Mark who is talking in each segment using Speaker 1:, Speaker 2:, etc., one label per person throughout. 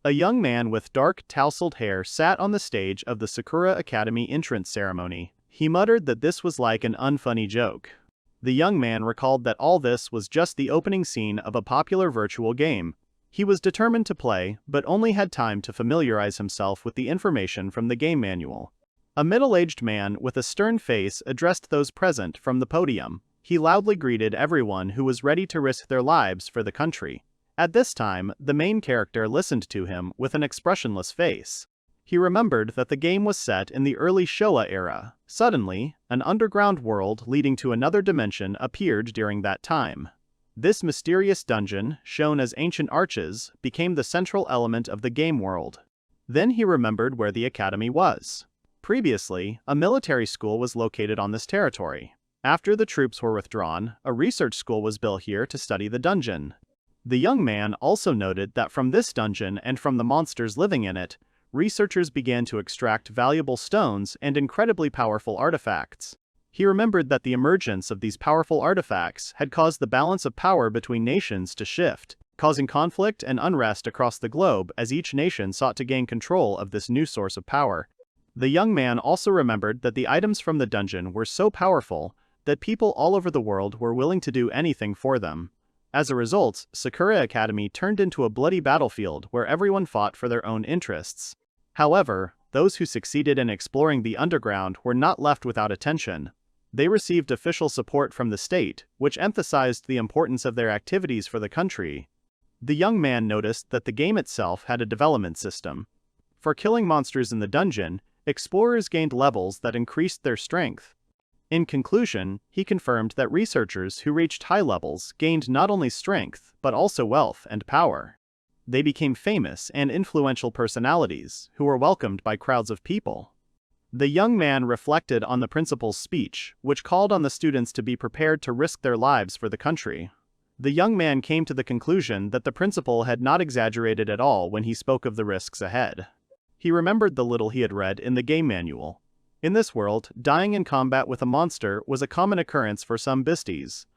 Speaker 1: A young man with dark, tousled hair sat on the stage of the Sakura Academy entrance ceremony. He muttered that this was like an unfunny joke. The young man recalled that all this was just the opening scene of a popular virtual game. He was determined to play, but only had time to familiarize himself with the information from the game manual. A middle-aged man with a stern face addressed those present from the podium. He loudly greeted everyone who was ready to risk their lives for the country. At this time, the main character listened to him with an expressionless face. He remembered that the game was set in the early Showa era. Suddenly, an underground world leading to another dimension appeared during that time. This mysterious dungeon, shown as ancient arches, became the central element of the game world. Then he remembered where the academy was. Previously, a military school was located on this territory. After the troops were withdrawn, a research school was built here to study the dungeon. The young man also noted that from this dungeon and from the monsters living in it, researchers began to extract valuable stones and incredibly powerful artifacts. He remembered that the emergence of these powerful artifacts had caused the balance of power between nations to shift, causing conflict and unrest across the globe as each nation sought to gain control of this new source of power. The young man also remembered that the items from the dungeon were so powerful that people all over the world were willing to do anything for them. As a result, Sakura Academy turned into a bloody battlefield where everyone fought for their own interests. However, those who succeeded in exploring the underground were not left without attention. They received official support from the state, which emphasized the importance of their activities for the country. The young man noticed that the game itself had a development system. For killing monsters in the dungeon, explorers gained levels that increased their strength. In conclusion, he confirmed that researchers who reached high levels gained not only strength, but also wealth and power. They became famous and influential personalities who were welcomed by crowds of people. The young man reflected on the principal's speech, which called on the students to be prepared to risk their lives for the country. The young man came to the conclusion that the principal had not exaggerated at all when he spoke of the risks ahead. He remembered the little he had read in the game manual. In this world, dying in combat with a monster was a common occurrence for some beasties.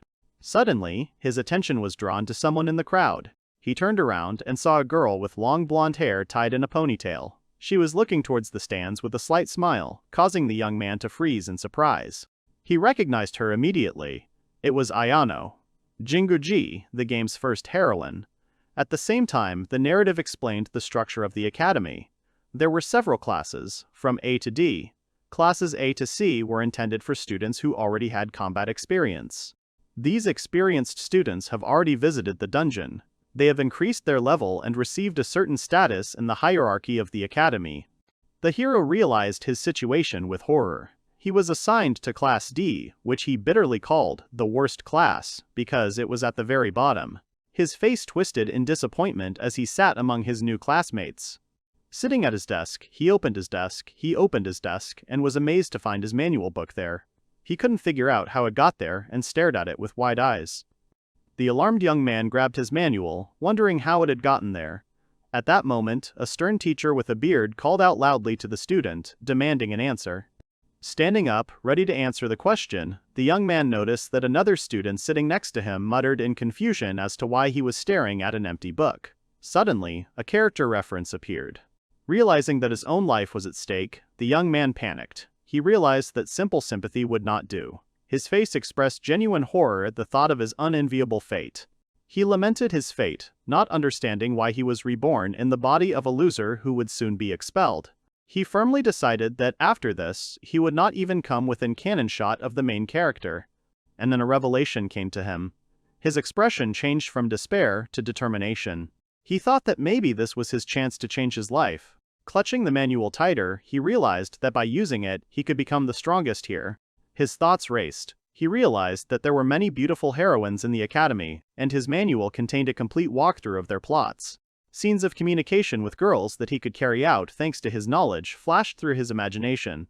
Speaker 1: Suddenly, his attention was drawn to someone in the crowd. He turned around and saw a girl with long blonde hair tied in a ponytail. She was looking towards the stands with a slight smile, causing the young man to freeze in surprise. He recognized her immediately. It was Ayano, Jinguji, the game's first heroine. At the same time, the narrative explained the structure of the academy. There were several classes, from A to D. Classes A to C were intended for students who already had combat experience. These experienced students have already visited the dungeon. They have increased their level and received a certain status in the hierarchy of the academy. The hero realized his situation with horror. He was assigned to Class D, which he bitterly called the worst class, because it was at the very bottom. His face twisted in disappointment as he sat among his new classmates. Sitting at his desk, he opened his desk, and was amazed to find his manual book there. He couldn't figure out how it got there and stared at it with wide eyes. The alarmed young man grabbed his manual, wondering how it had gotten there. At that moment, a stern teacher with a beard called out loudly to the student, demanding an answer. Standing up, ready to answer the question, the young man noticed that another student sitting next to him muttered in confusion as to why he was staring at an empty book. Suddenly, a character reference appeared. Realizing that his own life was at stake, the young man panicked. He realized that simple sympathy would not do. His face expressed genuine horror at the thought of his unenviable fate. He lamented his fate, not understanding why he was reborn in the body of a loser who would soon be expelled. He firmly decided that after this, he would not even come within cannon shot of the main character. And then a revelation came to him. His expression changed from despair to determination. He thought that maybe this was his chance to change his life. Clutching the manual tighter, he realized that by using it, he could become the strongest here. His thoughts raced. He realized that there were many beautiful heroines in the academy, and his manual contained a complete walkthrough of their plots. Scenes of communication with girls that he could carry out thanks to his knowledge flashed through his imagination.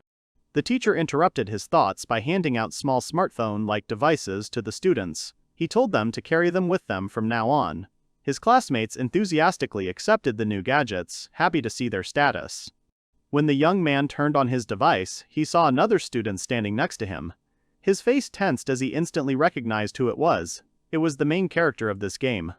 Speaker 1: The teacher interrupted his thoughts by handing out small smartphone-like devices to the students. He told them to carry them with them from now on. His classmates enthusiastically accepted the new gadgets, happy to see their status. When the young man turned on his device, he saw another student standing next to him. His face tensed as he instantly recognized who it was. It was the main character of this game.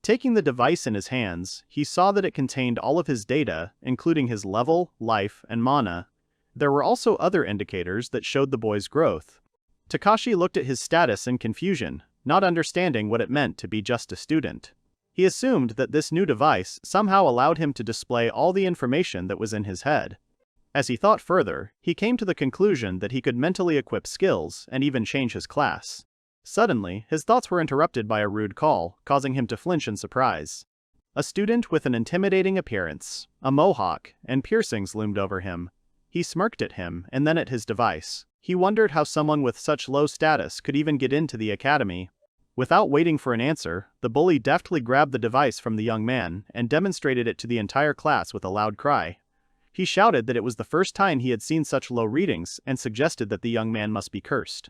Speaker 1: Taking the device in his hands, he saw that it contained all of his data, including his level, life, and mana. There were also other indicators that showed the boy's growth. Takashi looked at his status in confusion, not understanding what it meant to be just a student. He assumed that this new device somehow allowed him to display all the information that was in his head. As he thought further, he came to the conclusion that he could mentally equip skills and even change his class. Suddenly, his thoughts were interrupted by a rude call, causing him to flinch in surprise. A student with an intimidating appearance, a mohawk, and piercings loomed over him. He smirked at him and then at his device. He wondered how someone with such low status could even get into the academy. Without waiting for an answer, the bully deftly grabbed the device from the young man and demonstrated it to the entire class with a loud cry. He shouted that it was the first time he had seen such low readings and suggested that the young man must be cursed.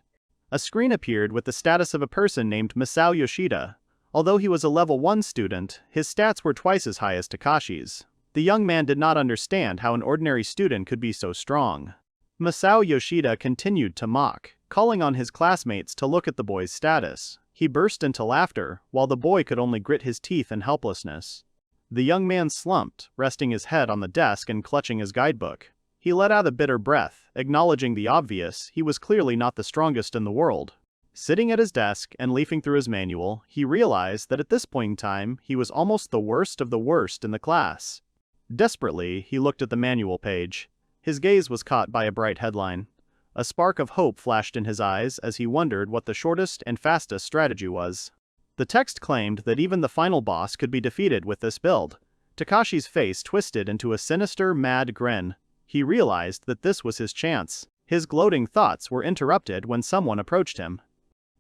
Speaker 1: A screen appeared with the status of a person named Masao Yoshida. Although he was a level 1 student, his stats were twice as high as Takashi's. The young man did not understand how an ordinary student could be so strong. Masao Yoshida continued to mock, calling on his classmates to look at the boy's status. He burst into laughter, while the boy could only grit his teeth in helplessness. The young man slumped, resting his head on the desk and clutching his guidebook. He let out a bitter breath, acknowledging the obvious: he was clearly not the strongest in the world. Sitting at his desk and leafing through his manual, he realized that at this point in time, he was almost the worst of the worst in the class. Desperately, he looked at the manual page. His gaze was caught by a bright headline. A spark of hope flashed in his eyes as he wondered what the shortest and fastest strategy was. The text claimed that even the final boss could be defeated with this build. Takashi's face twisted into a sinister, mad grin. He realized that this was his chance. His gloating thoughts were interrupted when someone approached him.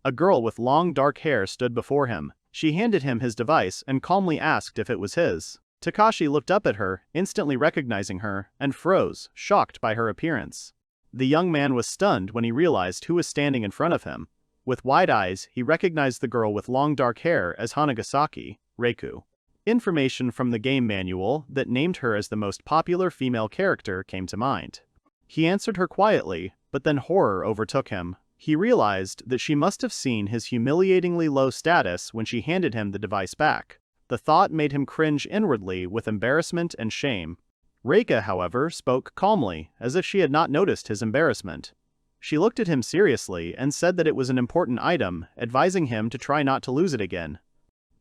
Speaker 1: A girl with long dark hair stood before him. She handed him his device and calmly asked if it was his. Takashi looked up at her, instantly recognizing her, and froze, shocked by her appearance. The young man was stunned when he realized who was standing in front of him. With wide eyes, he recognized the girl with long dark hair as Hanagasaki, Reika. Information from the game manual that named her as the most popular female character came to mind. He answered her quietly, but then horror overtook him. He realized that she must have seen his humiliatingly low status when she handed him the device back. The thought made him cringe inwardly with embarrassment and shame. Reika, however, spoke calmly, as if she had not noticed his embarrassment. She looked at him seriously and said that it was an important item, advising him to try not to lose it again.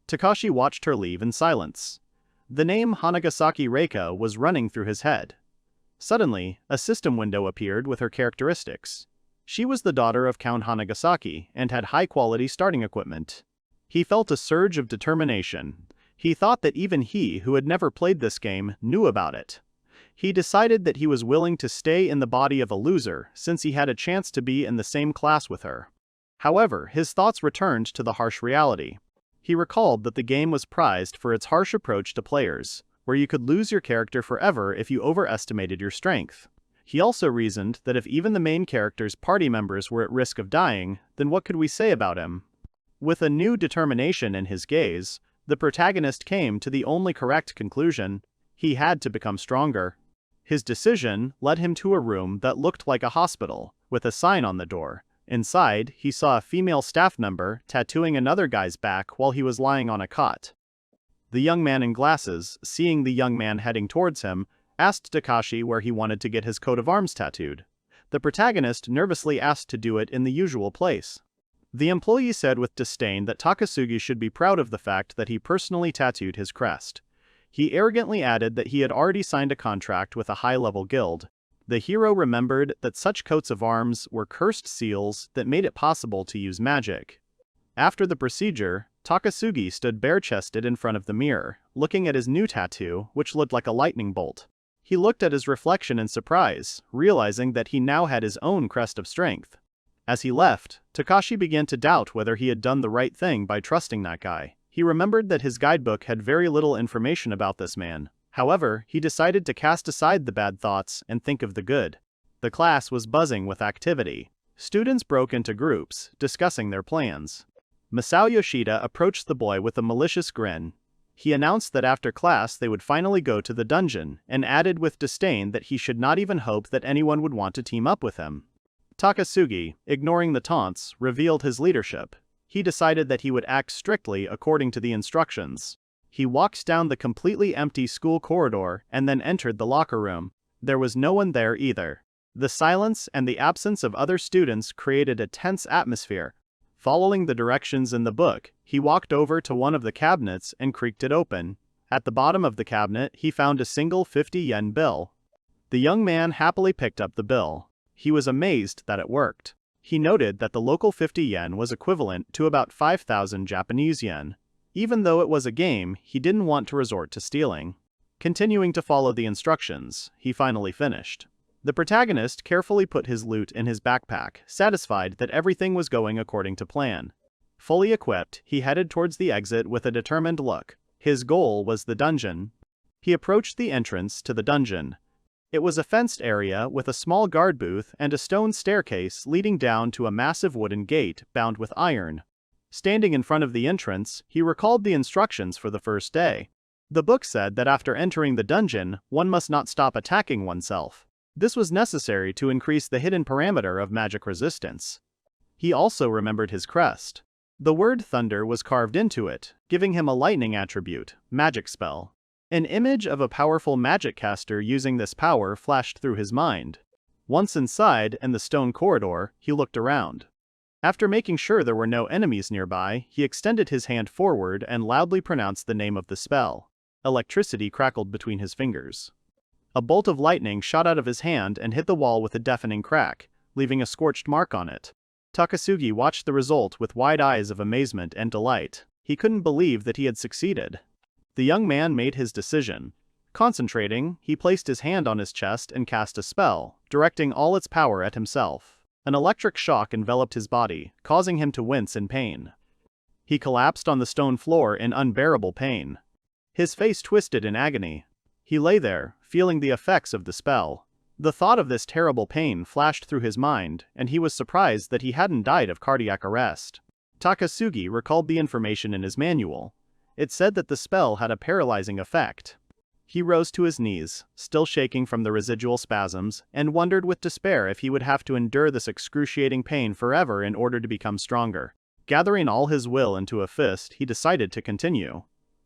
Speaker 1: Takashi watched her leave in silence. The name Hanagasaki Reika was running through his head. Suddenly, a system window appeared with her characteristics. She was the daughter of Count Hanagasaki and had high-quality starting equipment. He felt a surge of determination. He thought that even he, who had never played this game, knew about it. He decided that he was willing to stay in the body of a loser since he had a chance to be in the same class with her. However, his thoughts returned to the harsh reality. He recalled that the game was prized for its harsh approach to players, where you could lose your character forever if you overestimated your strength. He also reasoned that if even the main character's party members were at risk of dying, then what could we say about him? With a new determination in his gaze, the protagonist came to the only correct conclusion: he had to become stronger. His decision led him to a room that looked like a hospital, with a sign on the door. Inside, he saw a female staff member tattooing another guy's back while he was lying on a cot. The young man in glasses, seeing the young man heading towards him, asked Takashi where he wanted to get his coat of arms tattooed. The protagonist nervously asked to do it in the usual place. The employee said with disdain that Takasugi should be proud of the fact that he personally tattooed his crest. He arrogantly added that he had already signed a contract with a high-level guild. The hero remembered that such coats of arms were cursed seals that made it possible to use magic. After the procedure, Takasugi stood bare-chested in front of the mirror, looking at his new tattoo, which looked like a lightning bolt. He looked at his reflection in surprise, realizing that he now had his own crest of strength. As he left, Takashi began to doubt whether he had done the right thing by trusting that guy. He remembered that his guidebook had very little information about this man. However, he decided to cast aside the bad thoughts and think of the good. The class was buzzing with activity. Students broke into groups, discussing their plans. Masao Yoshida approached the boy with a malicious grin. He announced that after class they would finally go to the dungeon, and added with disdain that he should not even hope that anyone would want to team up with him. Takasugi, ignoring the taunts, revealed his leadership. He decided that he would act strictly according to the instructions. He walked down the completely empty school corridor and then entered the locker room. There was no one there either. The silence and the absence of other students created a tense atmosphere. Following the directions in the book, he walked over to one of the cabinets and creaked it open. At the bottom of the cabinet, he found a single 50-yen bill. The young man happily picked up the bill. He was amazed that it worked. He noted that the local 50 yen was equivalent to about 5,000 Japanese yen. Even though it was a game, he didn't want to resort to stealing. Continuing to follow the instructions, he finally finished. The protagonist carefully put his loot in his backpack, satisfied that everything was going according to plan. Fully equipped, he headed towards the exit with a determined look. His goal was the dungeon. He approached the entrance to the dungeon. It was a fenced area with a small guard booth and a stone staircase leading down to a massive wooden gate bound with iron. Standing in front of the entrance, he recalled the instructions for the first day. The book said that after entering the dungeon, one must not stop attacking oneself. This was necessary to increase the hidden parameter of magic resistance. He also remembered his crest. The word thunder was carved into it, giving him a lightning attribute, magic spell. An image of a powerful magic caster using this power flashed through his mind. Once inside, in the stone corridor, he looked around. After making sure there were no enemies nearby, he extended his hand forward and loudly pronounced the name of the spell. Electricity crackled between his fingers. A bolt of lightning shot out of his hand and hit the wall with a deafening crack, leaving a scorched mark on it. Takasugi watched the result with wide eyes of amazement and delight. He couldn't believe that he had succeeded. The young man made his decision. Concentrating, he placed his hand on his chest and cast a spell, directing all its power at himself. An electric shock enveloped his body, causing him to wince in pain. He collapsed on the stone floor in unbearable pain. His face twisted in agony. He lay there, feeling the effects of the spell. The thought of this terrible pain flashed through his mind, and he was surprised that he hadn't died of cardiac arrest. Takasugi recalled the information in his manual. It said that the spell had a paralyzing effect. He rose to his knees, still shaking from the residual spasms, and wondered with despair if he would have to endure this excruciating pain forever in order to become stronger. Gathering all his will into a fist, he decided to continue.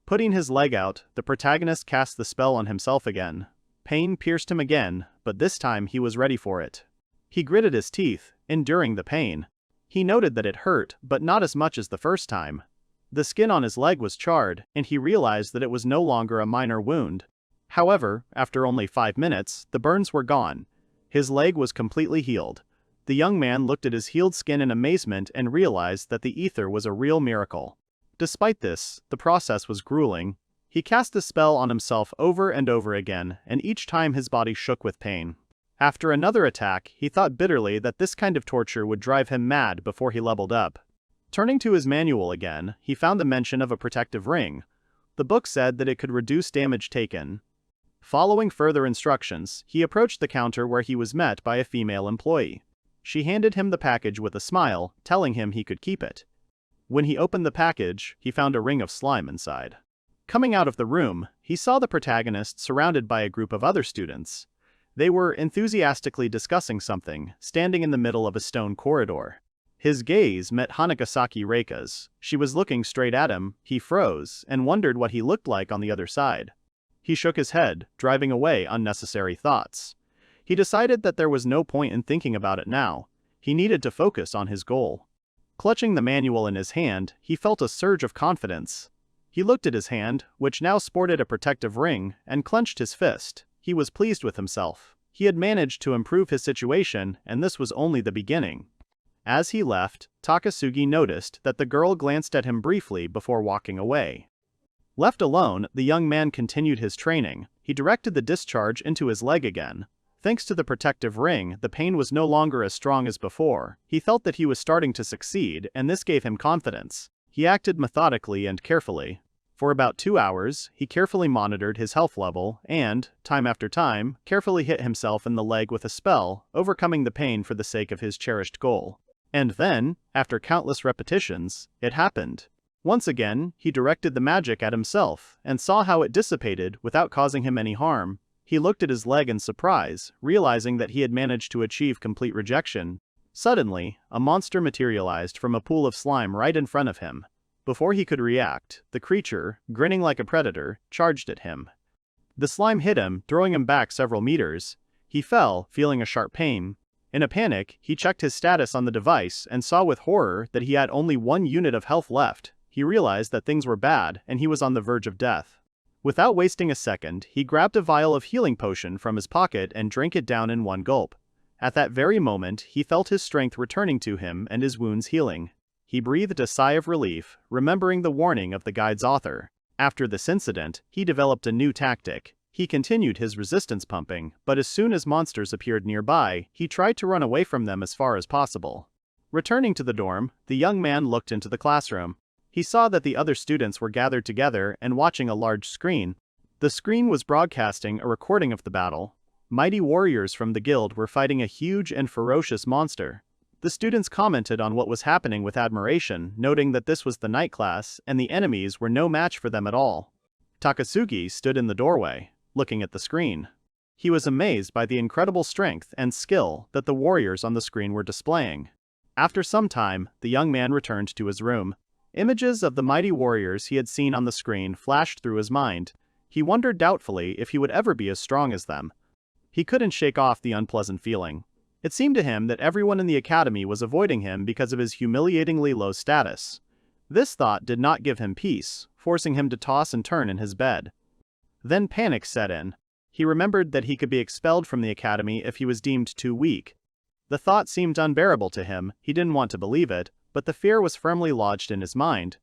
Speaker 1: Putting his leg out, the protagonist cast the spell on himself again. Pain pierced him again, but this time he was ready for it. He gritted his teeth, enduring the pain. He noted that it hurt, but not as much as the first time. The skin on his leg was charred, and he realized that it was no longer a minor wound. However, after only 5 minutes, the burns were gone. His leg was completely healed. The young man looked at his healed skin in amazement and realized that the ether was a real miracle. Despite this, the process was grueling. He cast the spell on himself over and over again, and each time his body shook with pain. After another attack, he thought bitterly that this kind of torture would drive him mad before he leveled up. Turning to his manual again, he found the mention of a protective ring. The book said that it could reduce damage taken. Following further instructions, he approached the counter where he was met by a female employee. She handed him the package with a smile, telling him he could keep it. When he opened the package, he found a ring of slime inside. Coming out of the room, he saw the protagonist surrounded by a group of other students. They were enthusiastically discussing something, standing in the middle of a stone corridor. His gaze met Hanagasaki Reika's. She was looking straight at him. He froze, and wondered what he looked like on the other side. He shook his head, driving away unnecessary thoughts. He decided that there was no point in thinking about it now. He needed to focus on his goal. Clutching the manual in his hand, he felt a surge of confidence. He looked at his hand, which now sported a protective ring, and clenched his fist. He was pleased with himself. He had managed to improve his situation, and this was only the beginning. As he left, Takasugi noticed that the girl glanced at him briefly before walking away. Left alone, the young man continued his training. He directed the discharge into his leg again. Thanks to the protective ring, the pain was no longer as strong as before. He felt that he was starting to succeed, and this gave him confidence. He acted methodically and carefully. For about 2 hours, he carefully monitored his health level and, time after time, carefully hit himself in the leg with a spell, overcoming the pain for the sake of his cherished goal. And then, after countless repetitions, it happened. Once again, he directed the magic at himself, and saw how it dissipated without causing him any harm. He looked at his leg in surprise, realizing that he had managed to achieve complete rejection. Suddenly, a monster materialized from a pool of slime right in front of him. Before he could react, the creature, grinning like a predator, charged at him. The slime hit him, throwing him back several meters. He fell, feeling a sharp pain. In a panic, he checked his status on the device and saw with horror that he had only 1 unit of health left. He realized that things were bad and he was on the verge of death. Without wasting a second, he grabbed a vial of healing potion from his pocket and drank it down in one gulp. At that very moment, he felt his strength returning to him and his wounds healing. He breathed a sigh of relief, remembering the warning of the guide's author. After this incident, he developed a new tactic. He continued his resistance pumping, but as soon as monsters appeared nearby, he tried to run away from them as far as possible. Returning to the dorm, the young man looked into the classroom. He saw that the other students were gathered together and watching a large screen. The screen was broadcasting a recording of the battle. Mighty warriors from the guild were fighting a huge and ferocious monster. The students commented on what was happening with admiration, noting that this was the night class and the enemies were no match for them at all. Takasugi stood in the doorway, looking at the screen. He was amazed by the incredible strength and skill that the warriors on the screen were displaying. After some time, the young man returned to his room. Images of the mighty warriors he had seen on the screen flashed through his mind. He wondered doubtfully if he would ever be as strong as them. He couldn't shake off the unpleasant feeling. It seemed to him that everyone in the academy was avoiding him because of his humiliatingly low status. This thought did not give him peace, forcing him to toss and turn in his bed. Then panic set in. He remembered that he could be expelled from the academy if he was deemed too weak. The thought seemed unbearable to him. He didn't want to believe it, but the fear was firmly lodged in his mind.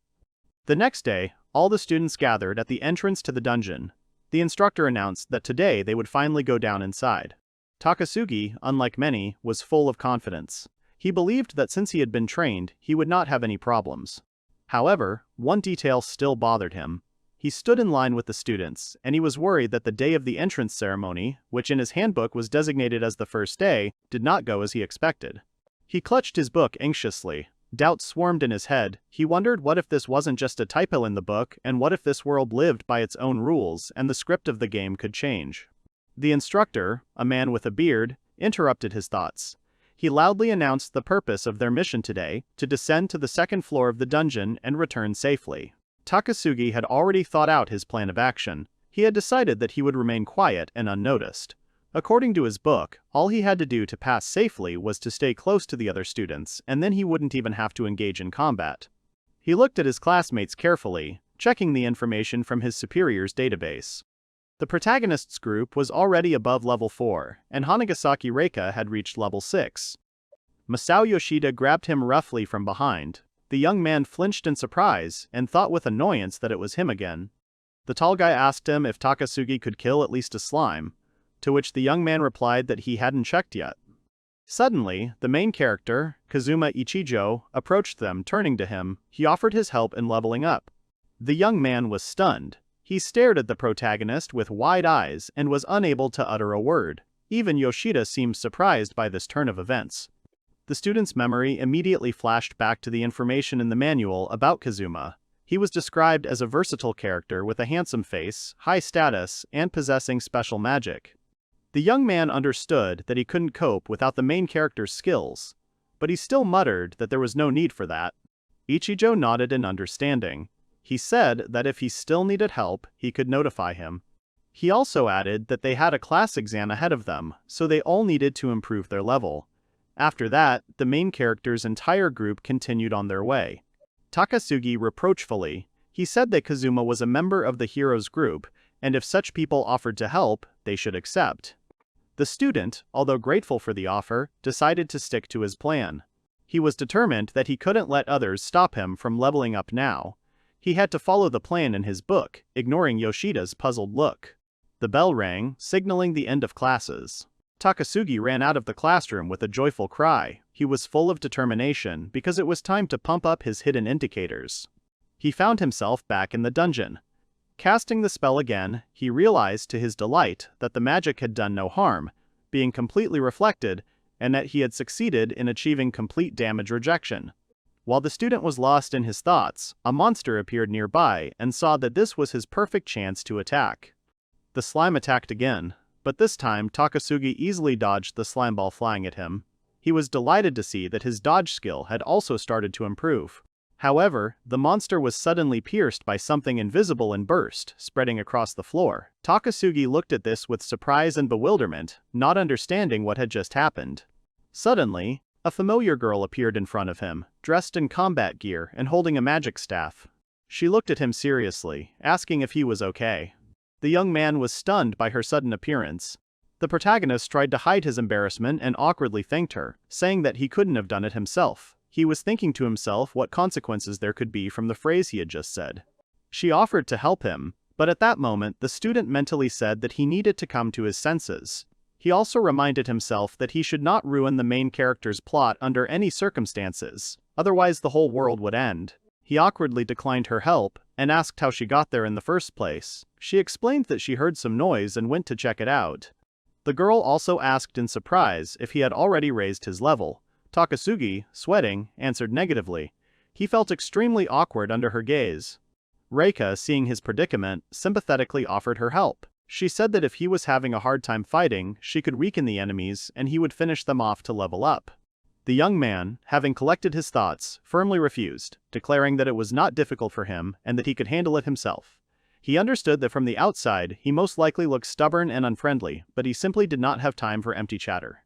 Speaker 1: The next day, all the students gathered at the entrance to the dungeon. The instructor announced that today they would finally go down inside. Takasugi, unlike many, was full of confidence. He believed that since he had been trained, he would not have any problems. However, one detail still bothered him. He stood in line with the students, and he was worried that the day of the entrance ceremony, which in his handbook was designated as the first day, did not go as he expected. He clutched his book anxiously. Doubts swarmed in his head. He wondered what if this wasn't just a typo in the book, and what if this world lived by its own rules and the script of the game could change. The instructor, a man with a beard, interrupted his thoughts. He loudly announced the purpose of their mission today, to descend to the second floor of the dungeon and return safely. Takasugi had already thought out his plan of action. He had decided that he would remain quiet and unnoticed. According to his book, all he had to do to pass safely was to stay close to the other students, and then he wouldn't even have to engage in combat. He looked at his classmates carefully, checking the information from his superior's database. The protagonist's group was already above level 4, and Hanagasaki Reika had reached level 6. Masao Yoshida grabbed him roughly from behind. The young man flinched in surprise and thought with annoyance that it was him again. The tall guy asked him if Takasugi could kill at least a slime, to which the young man replied that he hadn't checked yet. Suddenly, the main character, Kazuma Ichijo, approached them, turning to him. He offered his help in leveling up. The young man was stunned. He stared at the protagonist with wide eyes and was unable to utter a word. Even Yoshida seemed surprised by this turn of events. The student's memory immediately flashed back to the information in the manual about Kazuma. He was described as a versatile character with a handsome face, high status, and possessing special magic. The young man understood that he couldn't cope without the main character's skills, but he still muttered that there was no need for that. Ichijo nodded in understanding. He said that if he still needed help, he could notify him. He also added that they had a class exam ahead of them, so they all needed to improve their level. After that, the main character's entire group continued on their way. Takasugi reproachfully, he said that Kazuma was a member of the hero's group, and if such people offered to help, they should accept. The student, although grateful for the offer, decided to stick to his plan. He was determined that he couldn't let others stop him from leveling up now. He had to follow the plan in his book, ignoring Yoshida's puzzled look. The bell rang, signaling the end of classes. Takasugi ran out of the classroom with a joyful cry. He was full of determination because it was time to pump up his hidden indicators. He found himself back in the dungeon. Casting the spell again, he realized to his delight that the magic had done no harm, being completely reflected, and that he had succeeded in achieving complete damage rejection. While the student was lost in his thoughts, a monster appeared nearby and saw that this was his perfect chance to attack. The slime attacked again, but this time Takasugi easily dodged the slime ball flying at him. He was delighted to see that his dodge skill had also started to improve. However, the monster was suddenly pierced by something invisible and burst, spreading across the floor. Takasugi looked at this with surprise and bewilderment, not understanding what had just happened. Suddenly, a familiar girl appeared in front of him, dressed in combat gear and holding a magic staff. She looked at him seriously, asking if he was okay. The young man was stunned by her sudden appearance. The protagonist tried to hide his embarrassment and awkwardly thanked her, saying that he couldn't have done it himself. He was thinking to himself what consequences there could be from the phrase he had just said. She offered to help him, but at that moment the student mentally said that he needed to come to his senses. He also reminded himself that he should not ruin the main character's plot under any circumstances, otherwise the whole world would end. He awkwardly declined her help, and asked how she got there in the first place. She explained that she heard some noise and went to check it out. The girl also asked in surprise if he had already raised his level. Takasugi, sweating, answered negatively. He felt extremely awkward under her gaze. Reika, seeing his predicament, sympathetically offered her help. She said that if he was having a hard time fighting, she could weaken the enemies and he would finish them off to level up. The young man, having collected his thoughts, firmly refused, declaring that it was not difficult for him and that he could handle it himself. He understood that from the outside, he most likely looked stubborn and unfriendly, but he simply did not have time for empty chatter.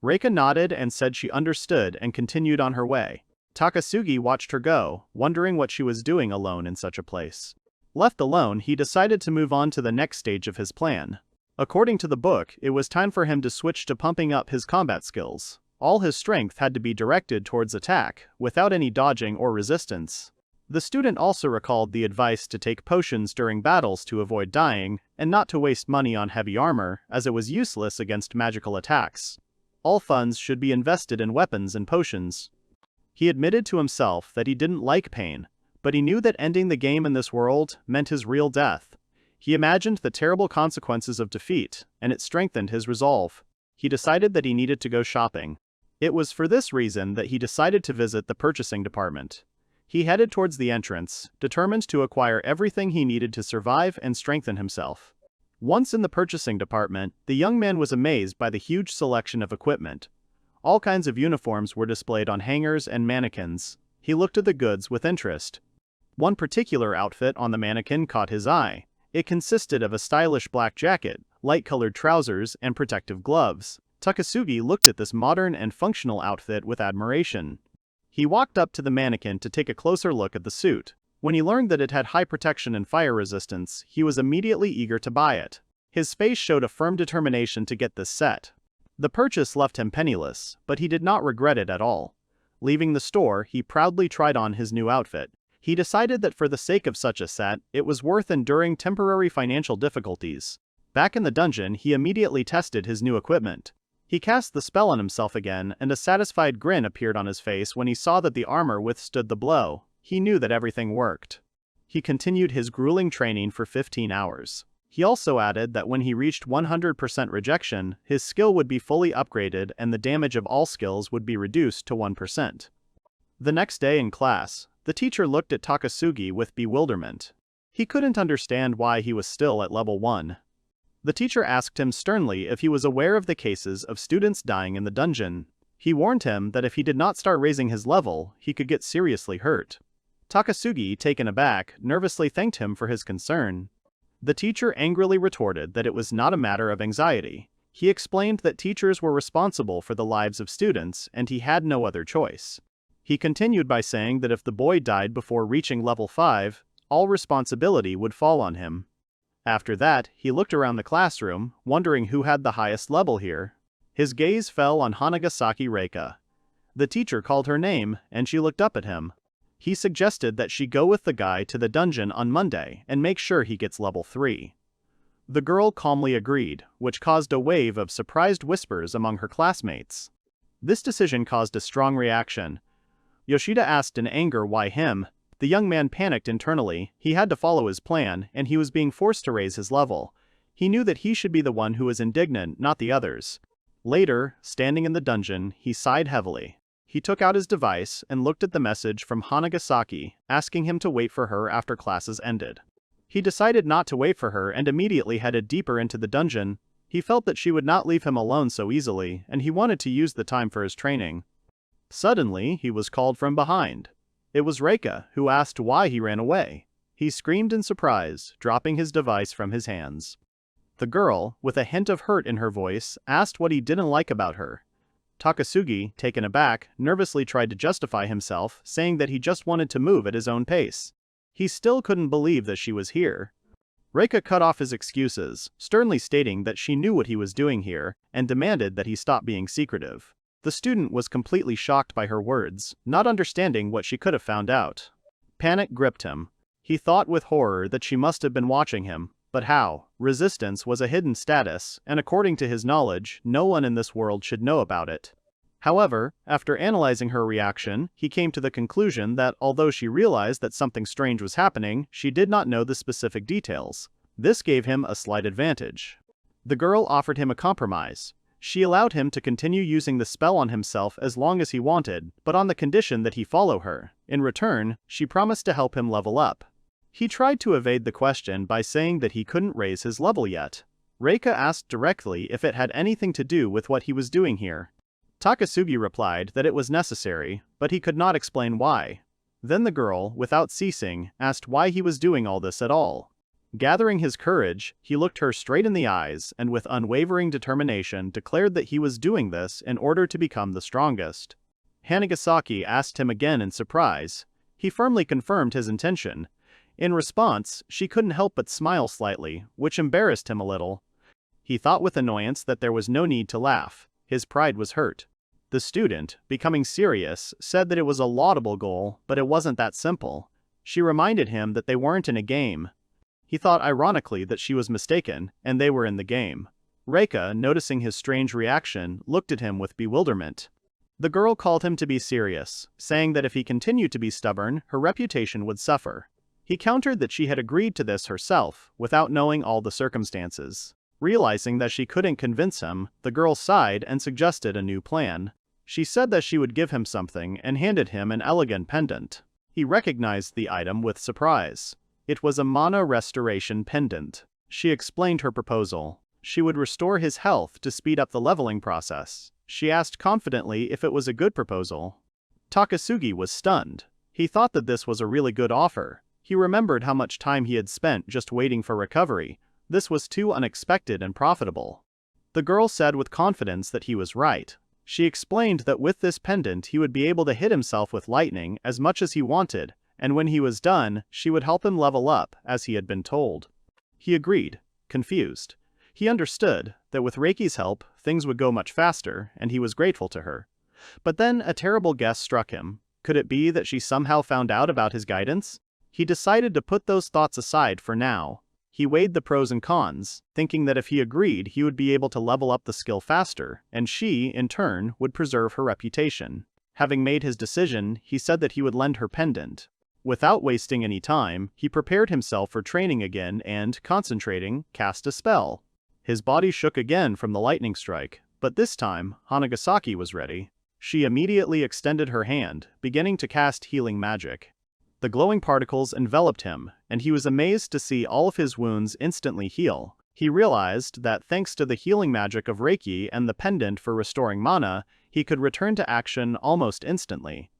Speaker 1: Reika nodded and said she understood and continued on her way. Takasugi watched her go, wondering what she was doing alone in such a place. Left alone, he decided to move on to the next stage of his plan. According to the book, it was time for him to switch to pumping up his combat skills. All his strength had to be directed towards attack, without any dodging or resistance. The student also recalled the advice to take potions during battles to avoid dying, and not to waste money on heavy armor, as it was useless against magical attacks. All funds should be invested in weapons and potions. He admitted to himself that he didn't like pain, but he knew that ending the game in this world meant his real death. He imagined the terrible consequences of defeat, and it strengthened his resolve. He decided that he needed to go shopping. It was for this reason that he decided to visit the purchasing department. He headed towards the entrance, determined to acquire everything he needed to survive and strengthen himself. Once in the purchasing department, the young man was amazed by the huge selection of equipment. All kinds of uniforms were displayed on hangers and mannequins. He looked at the goods with interest. One particular outfit on the mannequin caught his eye. It consisted of a stylish black jacket, light-colored trousers, and protective gloves. Takasugi looked at this modern and functional outfit with admiration. He walked up to the mannequin to take a closer look at the suit. When he learned that it had high protection and fire resistance, he was immediately eager to buy it. His face showed a firm determination to get this set. The purchase left him penniless, but he did not regret it at all. Leaving the store, he proudly tried on his new outfit. He decided that for the sake of such a set, it was worth enduring temporary financial difficulties. Back in the dungeon, he immediately tested his new equipment. He cast the spell on himself again, and a satisfied grin appeared on his face when he saw that the armor withstood the blow. He knew that everything worked. He continued his grueling training for 15 hours. He also added that when he reached 100% rejection, his skill would be fully upgraded and the damage of all skills would be reduced to 1%. The next day in class, the teacher looked at Takasugi with bewilderment. He couldn't understand why he was still at level 1. The teacher asked him sternly if he was aware of the cases of students dying in the dungeon. He warned him that if he did not start raising his level, he could get seriously hurt. Takasugi, taken aback, nervously thanked him for his concern. The teacher angrily retorted that it was not a matter of anxiety. He explained that teachers were responsible for the lives of students and he had no other choice. He continued by saying that if the boy died before reaching level 5, all responsibility would fall on him. After that, he looked around the classroom, wondering who had the highest level here. His gaze fell on Hanagasaki Reika. The teacher called her name, and she looked up at him. He suggested that she go with the guy to the dungeon on Monday and make sure he gets level 3. The girl calmly agreed, which caused a wave of surprised whispers among her classmates. This decision caused a strong reaction. Yoshida asked in anger why him. The young man panicked internally. He had to follow his plan, and he was being forced to raise his level. He knew that he should be the one who was indignant, not the others. Later, standing in the dungeon, he sighed heavily. He took out his device and looked at the message from Hanagasaki, asking him to wait for her after classes ended. He decided not to wait for her and immediately headed deeper into the dungeon. He felt that she would not leave him alone so easily, and he wanted to use the time for his training. Suddenly, he was called from behind. It was Reika, who asked why he ran away. He screamed in surprise, dropping his device from his hands. The girl, with a hint of hurt in her voice, asked what he didn't like about her. Takasugi, taken aback, nervously tried to justify himself, saying that he just wanted to move at his own pace. He still couldn't believe that she was here. Reika cut off his excuses, sternly stating that she knew what he was doing here, and demanded that he stop being secretive. The student was completely shocked by her words, not understanding what she could have found out. Panic gripped him. He thought with horror that she must have been watching him, but how? Resistance was a hidden status, and according to his knowledge, no one in this world should know about it. However, after analyzing her reaction, he came to the conclusion that although she realized that something strange was happening, she did not know the specific details. This gave him a slight advantage. The girl offered him a compromise. She allowed him to continue using the spell on himself as long as he wanted, but on the condition that he follow her. In return, she promised to help him level up. He tried to evade the question by saying that he couldn't raise his level yet. Reika asked directly if it had anything to do with what he was doing here. Takasugi replied that it was necessary, but he could not explain why. Then the girl, without ceasing, asked why he was doing all this at all. Gathering his courage, he looked her straight in the eyes and with unwavering determination declared that he was doing this in order to become the strongest. Hanagasaki asked him again in surprise. He firmly confirmed his intention. In response, she couldn't help but smile slightly, which embarrassed him a little. He thought with annoyance that there was no need to laugh. His pride was hurt. The student, becoming serious, said that it was a laudable goal, but it wasn't that simple. She reminded him that they weren't in a game. He thought ironically that she was mistaken, and they were in the game. Reika, noticing his strange reaction, looked at him with bewilderment. The girl called him to be serious, saying that if he continued to be stubborn, her reputation would suffer. He countered that she had agreed to this herself, without knowing all the circumstances. Realizing that she couldn't convince him, the girl sighed and suggested a new plan. She said that she would give him something and handed him an elegant pendant. He recognized the item with surprise. It was a mana restoration pendant. She explained her proposal. She would restore his health to speed up the leveling process. She asked confidently if it was a good proposal. Takasugi was stunned. He thought that this was a really good offer. He remembered how much time he had spent just waiting for recovery. This was too unexpected and profitable. The girl said with confidence that he was right. She explained that with this pendant he would be able to hit himself with lightning as much as he wanted, and when he was done, she would help him level up, as he had been told. He agreed, confused. He understood that with Reiki's help, things would go much faster, and he was grateful to her. But then a terrible guess struck him. Could it be that she somehow found out about his guidance? He decided to put those thoughts aside for now. He weighed the pros and cons, thinking that if he agreed he would be able to level up the skill faster, and she, in turn, would preserve her reputation. Having made his decision, he said that he would lend her pendant. Without wasting any time, he prepared himself for training again and, concentrating, cast a spell. His body shook again from the lightning strike, but this time, Hanagasaki was ready. She immediately extended her hand, beginning to cast healing magic. The glowing particles enveloped him, and he was amazed to see all of his wounds instantly heal. He realized that thanks to the healing magic of Reiki and the pendant for restoring mana, he could return to action almost instantly.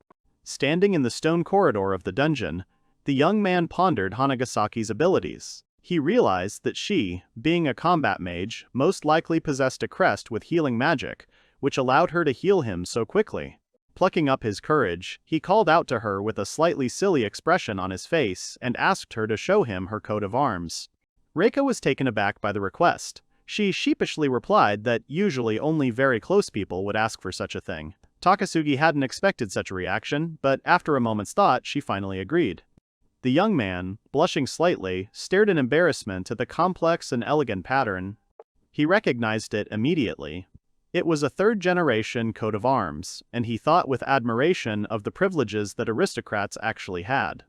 Speaker 1: Standing in the stone corridor of the dungeon, the young man pondered Hanagasaki's abilities. He realized that she, being a combat mage, most likely possessed a crest with healing magic, which allowed her to heal him so quickly. Plucking up his courage, he called out to her with a slightly silly expression on his face and asked her to show him her coat of arms. Reika was taken aback by the request. She sheepishly replied that usually only very close people would ask for such a thing. Takasugi hadn't expected such a reaction, but after a moment's thought, she finally agreed. The young man, blushing slightly, stared in embarrassment at the complex and elegant pattern. He recognized it immediately. It was a third-generation coat of arms, and he thought with admiration of the privileges that aristocrats actually had.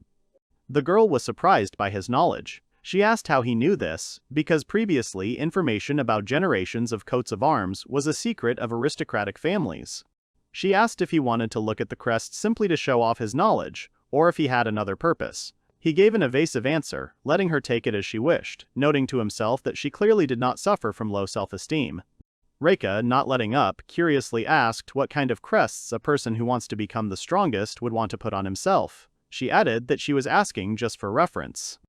Speaker 1: The girl was surprised by his knowledge. She asked how he knew this, because previously information about generations of coats of arms was a secret of aristocratic families. She asked if he wanted to look at the crest simply to show off his knowledge, or if he had another purpose. He gave an evasive answer, letting her take it as she wished, noting to himself that she clearly did not suffer from low self-esteem. Reika, not letting up, curiously asked what kind of crests a person who wants to become the strongest would want to put on himself. She added that she was asking just for reference.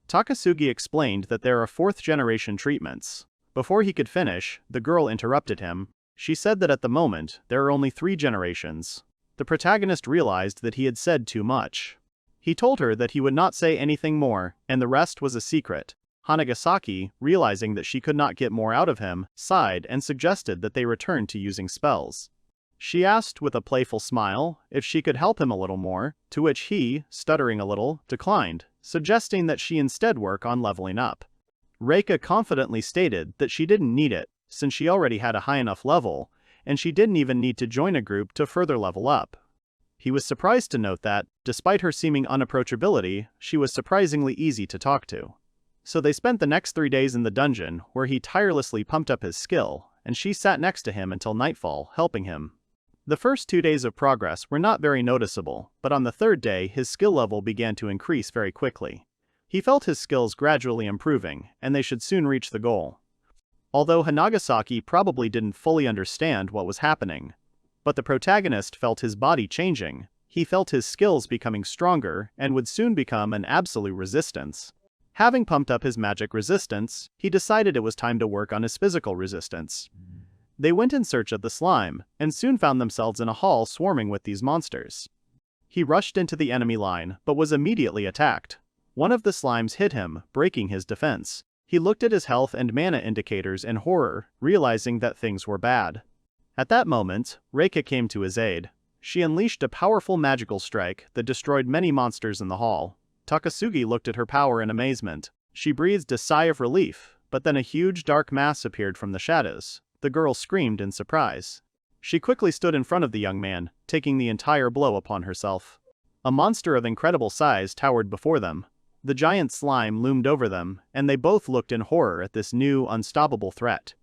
Speaker 1: Takasugi explained that there are 4th-generation treatments. Before he could finish, the girl interrupted him. She said that at the moment, there are only 3 generations. The protagonist realized that he had said too much. He told her that he would not say anything more, and the rest was a secret. Hanagasaki, realizing that she could not get more out of him, sighed and suggested that they return to using spells. She asked with a playful smile if she could help him a little more, to which he, stuttering a little, declined, suggesting that she instead work on leveling up. Reika confidently stated that she didn't need it, since she already had a high enough level, and she didn't even need to join a group to further level up. He was surprised to note that, despite her seeming unapproachability, she was surprisingly easy to talk to. So they spent the next 3 days in the dungeon, where he tirelessly pumped up his skill, and she sat next to him until nightfall, helping him. The first 2 days of progress were not very noticeable, but on the 3rd day his skill level began to increase very quickly. He felt his skills gradually improving, and they should soon reach the goal. Although Hanagasaki probably didn't fully understand what was happening, but the protagonist felt his body changing, he felt his skills becoming stronger and would soon become an absolute resistance. Having pumped up his magic resistance, he decided it was time to work on his physical resistance. They went in search of the slime, and soon found themselves in a hall swarming with these monsters. He rushed into the enemy line, but was immediately attacked. One of the slimes hit him, breaking his defense. He looked at his health and mana indicators in horror, realizing that things were bad. At that moment, Reika came to his aid. She unleashed a powerful magical strike that destroyed many monsters in the hall. Takasugi looked at her power in amazement. She breathed a sigh of relief, but then a huge dark mass appeared from the shadows. The girl screamed in surprise. She quickly stood in front of the young man, taking the entire blow upon herself. A monster of incredible size towered before them. The giant slime loomed over them, and they both looked in horror at this new, unstoppable threat.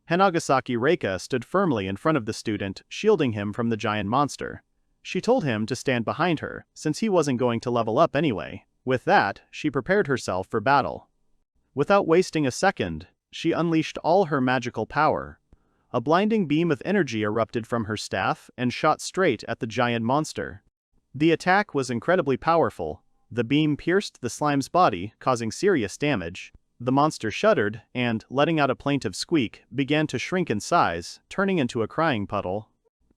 Speaker 1: Hanagasaki Reika stood firmly in front of the student, shielding him from the giant monster. She told him to stand behind her, since he wasn't going to level up anyway. With that, she prepared herself for battle. Without wasting a second, she unleashed all her magical power. A blinding beam of energy erupted from her staff and shot straight at the giant monster. The attack was incredibly powerful. The beam pierced the slime's body, causing serious damage. The monster shuddered and, letting out a plaintive squeak, began to shrink in size, turning into a crying puddle.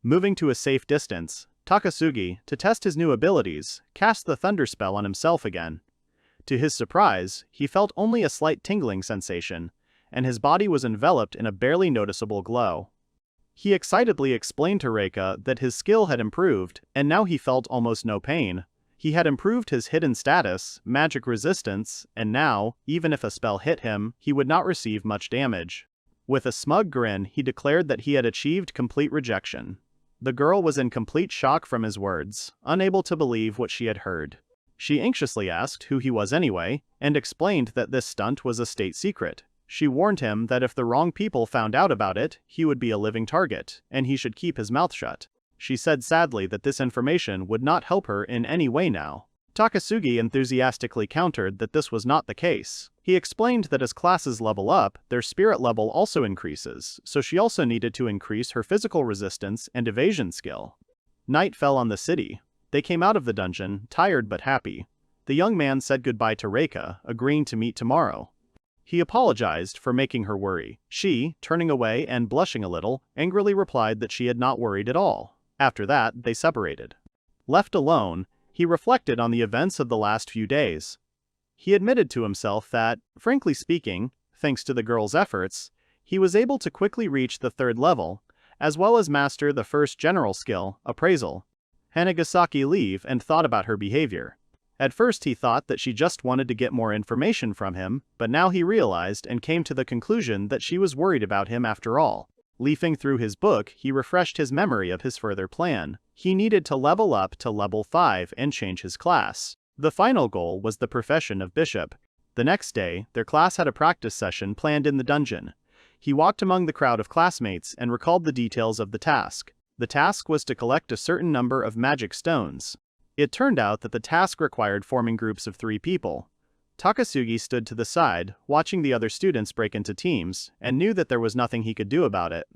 Speaker 1: Moving to a safe distance, Takasugi, to test his new abilities, cast the thunder spell on himself again. To his surprise, he felt only a slight tingling sensation, and his body was enveloped in a barely noticeable glow. He excitedly explained to Reika that his skill had improved, and now he felt almost no pain. He had improved his hidden status, magic resistance, and now, even if a spell hit him, he would not receive much damage. With a smug grin, he declared that he had achieved complete rejection. The girl was in complete shock from his words, unable to believe what she had heard. She anxiously asked who he was anyway, and explained that this stunt was a state secret. She warned him that if the wrong people found out about it, he would be a living target, and he should keep his mouth shut. She said sadly that this information would not help her in any way now. Takasugi enthusiastically countered that this was not the case. He explained that as classes level up, their spirit level also increases, so she also needed to increase her physical resistance and evasion skill. Night fell on the city. They came out of the dungeon, tired but happy. The young man said goodbye to Reika, agreeing to meet tomorrow. He apologized for making her worry. She, turning away and blushing a little, angrily replied that she had not worried at all. After that, they separated. Left alone, he reflected on the events of the last few days. He admitted to himself that, frankly speaking, thanks to the girl's efforts, he was able to quickly reach the 3rd level, as well as master the first general skill, appraisal. Hanagasaki leave and thought about her behavior. At first he thought that she just wanted to get more information from him, but now he realized and came to the conclusion that she was worried about him after all. Leafing through his book, he refreshed his memory of his further plan. He needed to level up to level 5 and change his class. The final goal was the profession of bishop. The next day, their class had a practice session planned in the dungeon. He walked among the crowd of classmates and recalled the details of the task. The task was to collect a certain number of magic stones. It turned out that the task required forming groups of 3 people. Takasugi stood to the side, watching the other students break into teams, and knew that there was nothing he could do about it.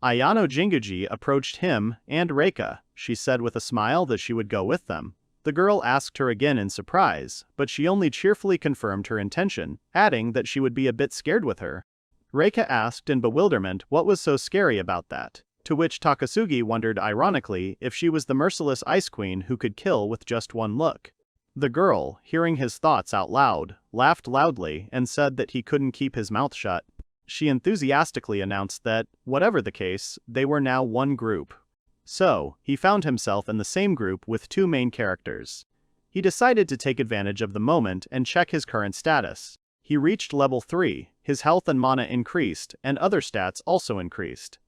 Speaker 1: Ayano Jinguji approached him and Reika. She said with a smile that she would go with them. The girl asked her again in surprise, but she only cheerfully confirmed her intention, adding that she would be a bit scared with her. Reika asked in bewilderment what was so scary about that, to which Takasugi wondered ironically if she was the merciless ice queen who could kill with just one look. The girl, hearing his thoughts out loud, laughed loudly and said that he couldn't keep his mouth shut. She enthusiastically announced that, whatever the case, they were now one group. So, he found himself in the same group with two main characters. He decided to take advantage of the moment and check his current status. He reached level 3, his health and mana increased, and other stats also increased.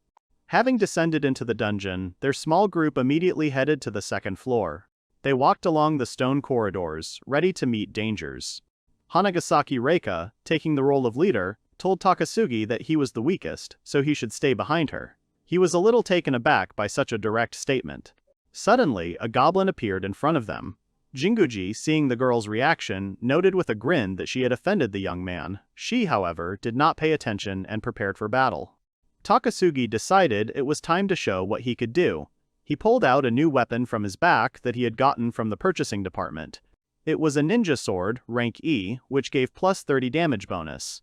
Speaker 1: Having descended into the dungeon, their small group immediately headed to the second floor. They walked along the stone corridors, ready to meet dangers. Hanagasaki Reika, taking the role of leader, told Takasugi that he was the weakest, so he should stay behind her. He was a little taken aback by such a direct statement. Suddenly, a goblin appeared in front of them. Jinguji, seeing the girl's reaction, noted with a grin that she had offended the young man. She, however, did not pay attention and prepared for battle. Takasugi decided it was time to show what he could do. He pulled out a new weapon from his back that he had gotten from the purchasing department. It was a ninja sword, rank E, which gave plus 30 damage bonus.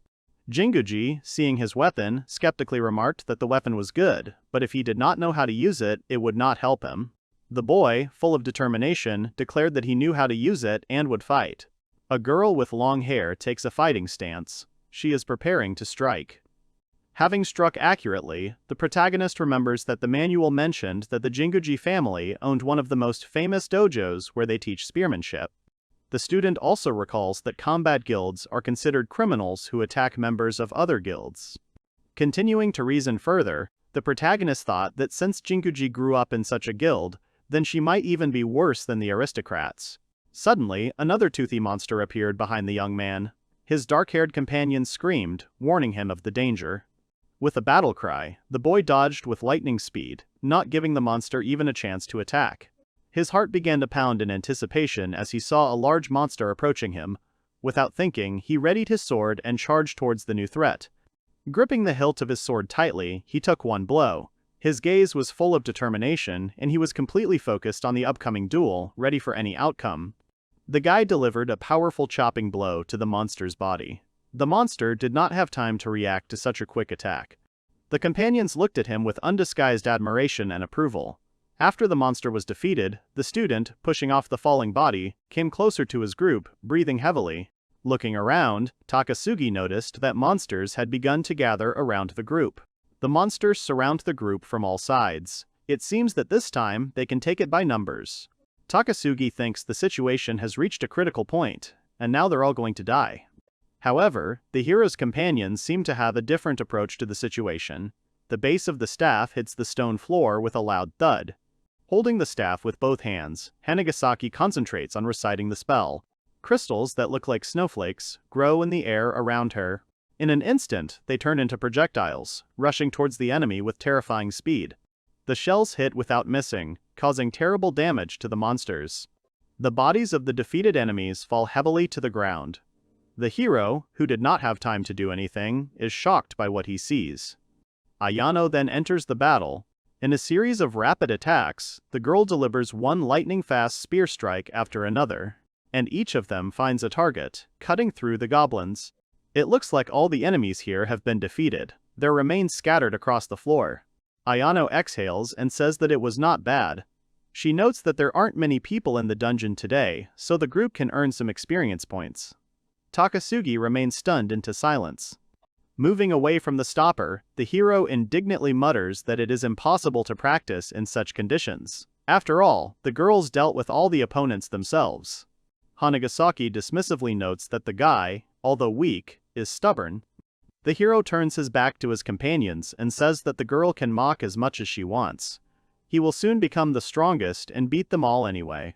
Speaker 1: Jinguji, seeing his weapon, skeptically remarked that the weapon was good, but if he did not know how to use it, it would not help him. The boy, full of determination, declared that he knew how to use it and would fight. A girl with long hair takes a fighting stance. She is preparing to strike. Having struck accurately, the protagonist remembers that the manual mentioned that the Jinguji family owned one of the most famous dojos where they teach spearmanship. The student also recalls that combat guilds are considered criminals who attack members of other guilds. Continuing to reason further, the protagonist thought that since Jinguji grew up in such a guild, then she might even be worse than the aristocrats. Suddenly, another toothy monster appeared behind the young man. His dark-haired companion screamed, warning him of the danger. With a battle cry, the boy dodged with lightning speed, not giving the monster even a chance to attack. His heart began to pound in anticipation as he saw a large monster approaching him. Without thinking, he readied his sword and charged towards the new threat. Gripping the hilt of his sword tightly, he took one blow. His gaze was full of determination, and he was completely focused on the upcoming duel, ready for any outcome. The guy delivered a powerful chopping blow to the monster's body. The monster did not have time to react to such a quick attack. The companions looked at him with undisguised admiration and approval. After the monster was defeated, the student, pushing off the falling body, came closer to his group, breathing heavily. Looking around, Takasugi noticed that monsters had begun to gather around the group. The monsters surround the group from all sides. It seems that this time they can take it by numbers. Takasugi thinks the situation has reached a critical point, and now they're all going to die. However, the hero's companions seem to have a different approach to the situation. The base of the staff hits the stone floor with a loud thud. Holding the staff with both hands, Hanagasaki concentrates on reciting the spell. Crystals that look like snowflakes grow in the air around her. In an instant, they turn into projectiles, rushing towards the enemy with terrifying speed. The shells hit without missing, causing terrible damage to the monsters. The bodies of the defeated enemies fall heavily to the ground. The hero, who did not have time to do anything, is shocked by what he sees. Ayano then enters the battle. In a series of rapid attacks, the girl delivers one lightning-fast spear strike after another, and each of them finds a target, cutting through the goblins. It looks like all the enemies here have been defeated. Their remains scattered across the floor. Ayano exhales and says that it was not bad. She notes that there aren't many people in the dungeon today, so the group can earn some experience points. Takasugi remains stunned into silence. Moving away from the stopper, the hero indignantly mutters that it is impossible to practice in such conditions. After all, the girls dealt with all the opponents themselves. Hanagasaki dismissively notes that the guy, although weak, is stubborn. The hero turns his back to his companions and says that the girl can mock as much as she wants. He will soon become the strongest and beat them all anyway.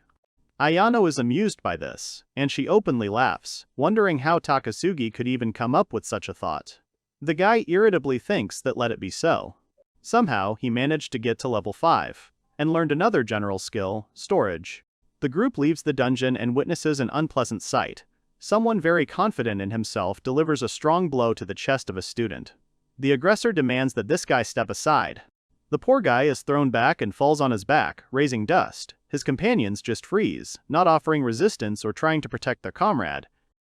Speaker 1: Ayano is amused by this, and she openly laughs, wondering how Takasugi could even come up with such a thought. The guy irritably thinks that let it be so. Somehow, he managed to get to level 5, and learned another general skill, storage. The group leaves the dungeon and witnesses an unpleasant sight. Someone very confident in himself delivers a strong blow to the chest of a student. The aggressor demands that this guy step aside. The poor guy is thrown back and falls on his back, raising dust. His companions just freeze, not offering resistance or trying to protect their comrade.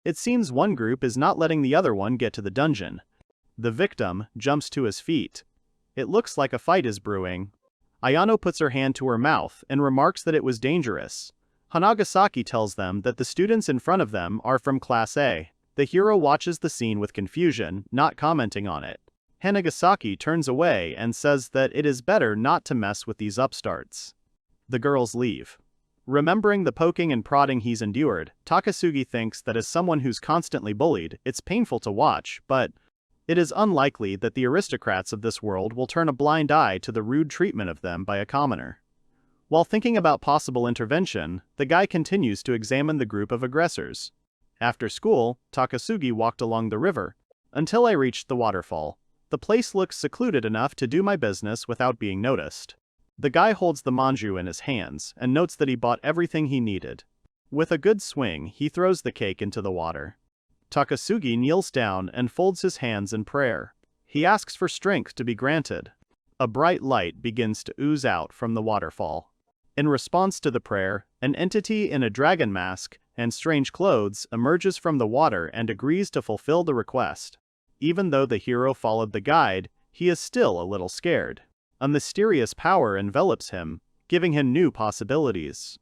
Speaker 1: It seems one group is not letting the other one get to the dungeon. The victim jumps to his feet. It looks like a fight is brewing. Ayano puts her hand to her mouth and remarks that it was dangerous. Hanagasaki tells them that the students in front of them are from Class A. The hero watches the scene with confusion, not commenting on it. Hanagasaki turns away and says that it is better not to mess with these upstarts. The girls leave. Remembering the poking and prodding he's endured, Takasugi thinks that as someone who's constantly bullied, it's painful to watch, but it is unlikely that the aristocrats of this world will turn a blind eye to the rude treatment of them by a commoner. While thinking about possible intervention, the guy continues to examine the group of aggressors. After school, Takasugi walked along the river, until I reached the waterfall. The place looks secluded enough to do my business without being noticed. The guy holds the manju in his hands and notes that he bought everything he needed. With a good swing, he throws the cake into the water. Takasugi kneels down and folds his hands in prayer. He asks for strength to be granted. A bright light begins to ooze out from the waterfall. In response to the prayer, an entity in a dragon mask and strange clothes emerges from the water and agrees to fulfill the request. Even though the hero followed the guide, he is still a little scared. A mysterious power envelops him, giving him new possibilities.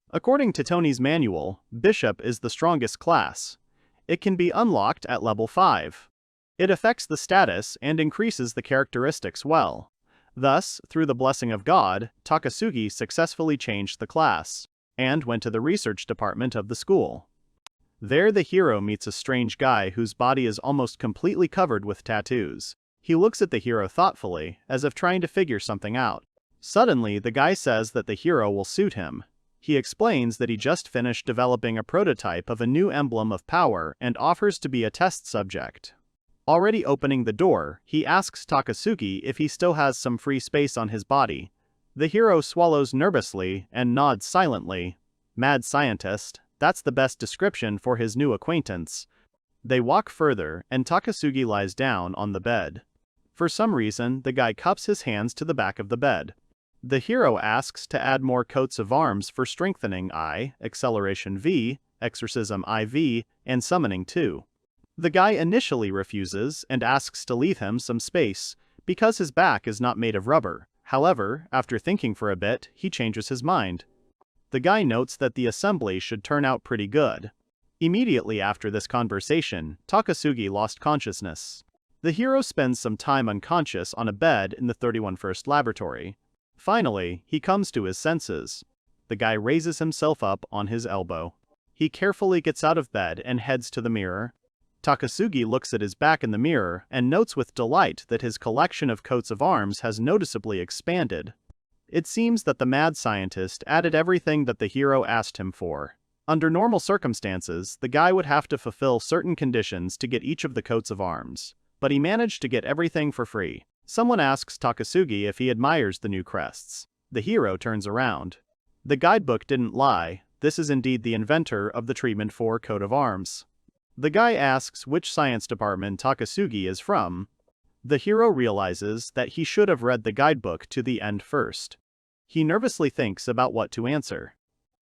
Speaker 1: According to Tony's manual, Bishop is the strongest class. It can be unlocked at level 5. It affects the status and increases the characteristics well. Thus, through the blessing of God, Takasugi successfully changed the class, and went to the research department of the school. There the hero meets a strange guy whose body is almost completely covered with tattoos. He looks at the hero thoughtfully, as if trying to figure something out. Suddenly, the guy says that the hero will suit him. He explains that he just finished developing a prototype of a new emblem of power and offers to be a test subject. Already opening the door, he asks Takasugi if he still has some free space on his body. The hero swallows nervously and nods silently. Mad scientist, that's the best description for his new acquaintance. They walk further, and Takasugi lies down on the bed. For some reason, the guy cups his hands to the back of the bed. The hero asks to add more coats of arms for strengthening I, acceleration V, exorcism IV, and summoning 2. The guy initially refuses and asks to leave him some space, because his back is not made of rubber. However, after thinking for a bit, he changes his mind. The guy notes that the assembly should turn out pretty good. Immediately after this conversation, Takasugi lost consciousness. The hero spends some time unconscious on a bed in the 31st laboratory. Finally, he comes to his senses. The guy raises himself up on his elbow. He carefully gets out of bed and heads to the mirror. Takasugi looks at his back in the mirror and notes with delight that his collection of coats of arms has noticeably expanded. It seems that the mad scientist added everything that the hero asked him for. Under normal circumstances, the guy would have to fulfill certain conditions to get each of the coats of arms, but he managed to get everything for free. Someone asks Takasugi if he admires the new crests. The hero turns around. The guidebook didn't lie, this is indeed the inventor of the treatment for coat of arms. The guy asks which science department Takasugi is from. The hero realizes that he should have read the guidebook to the end first. He nervously thinks about what to answer.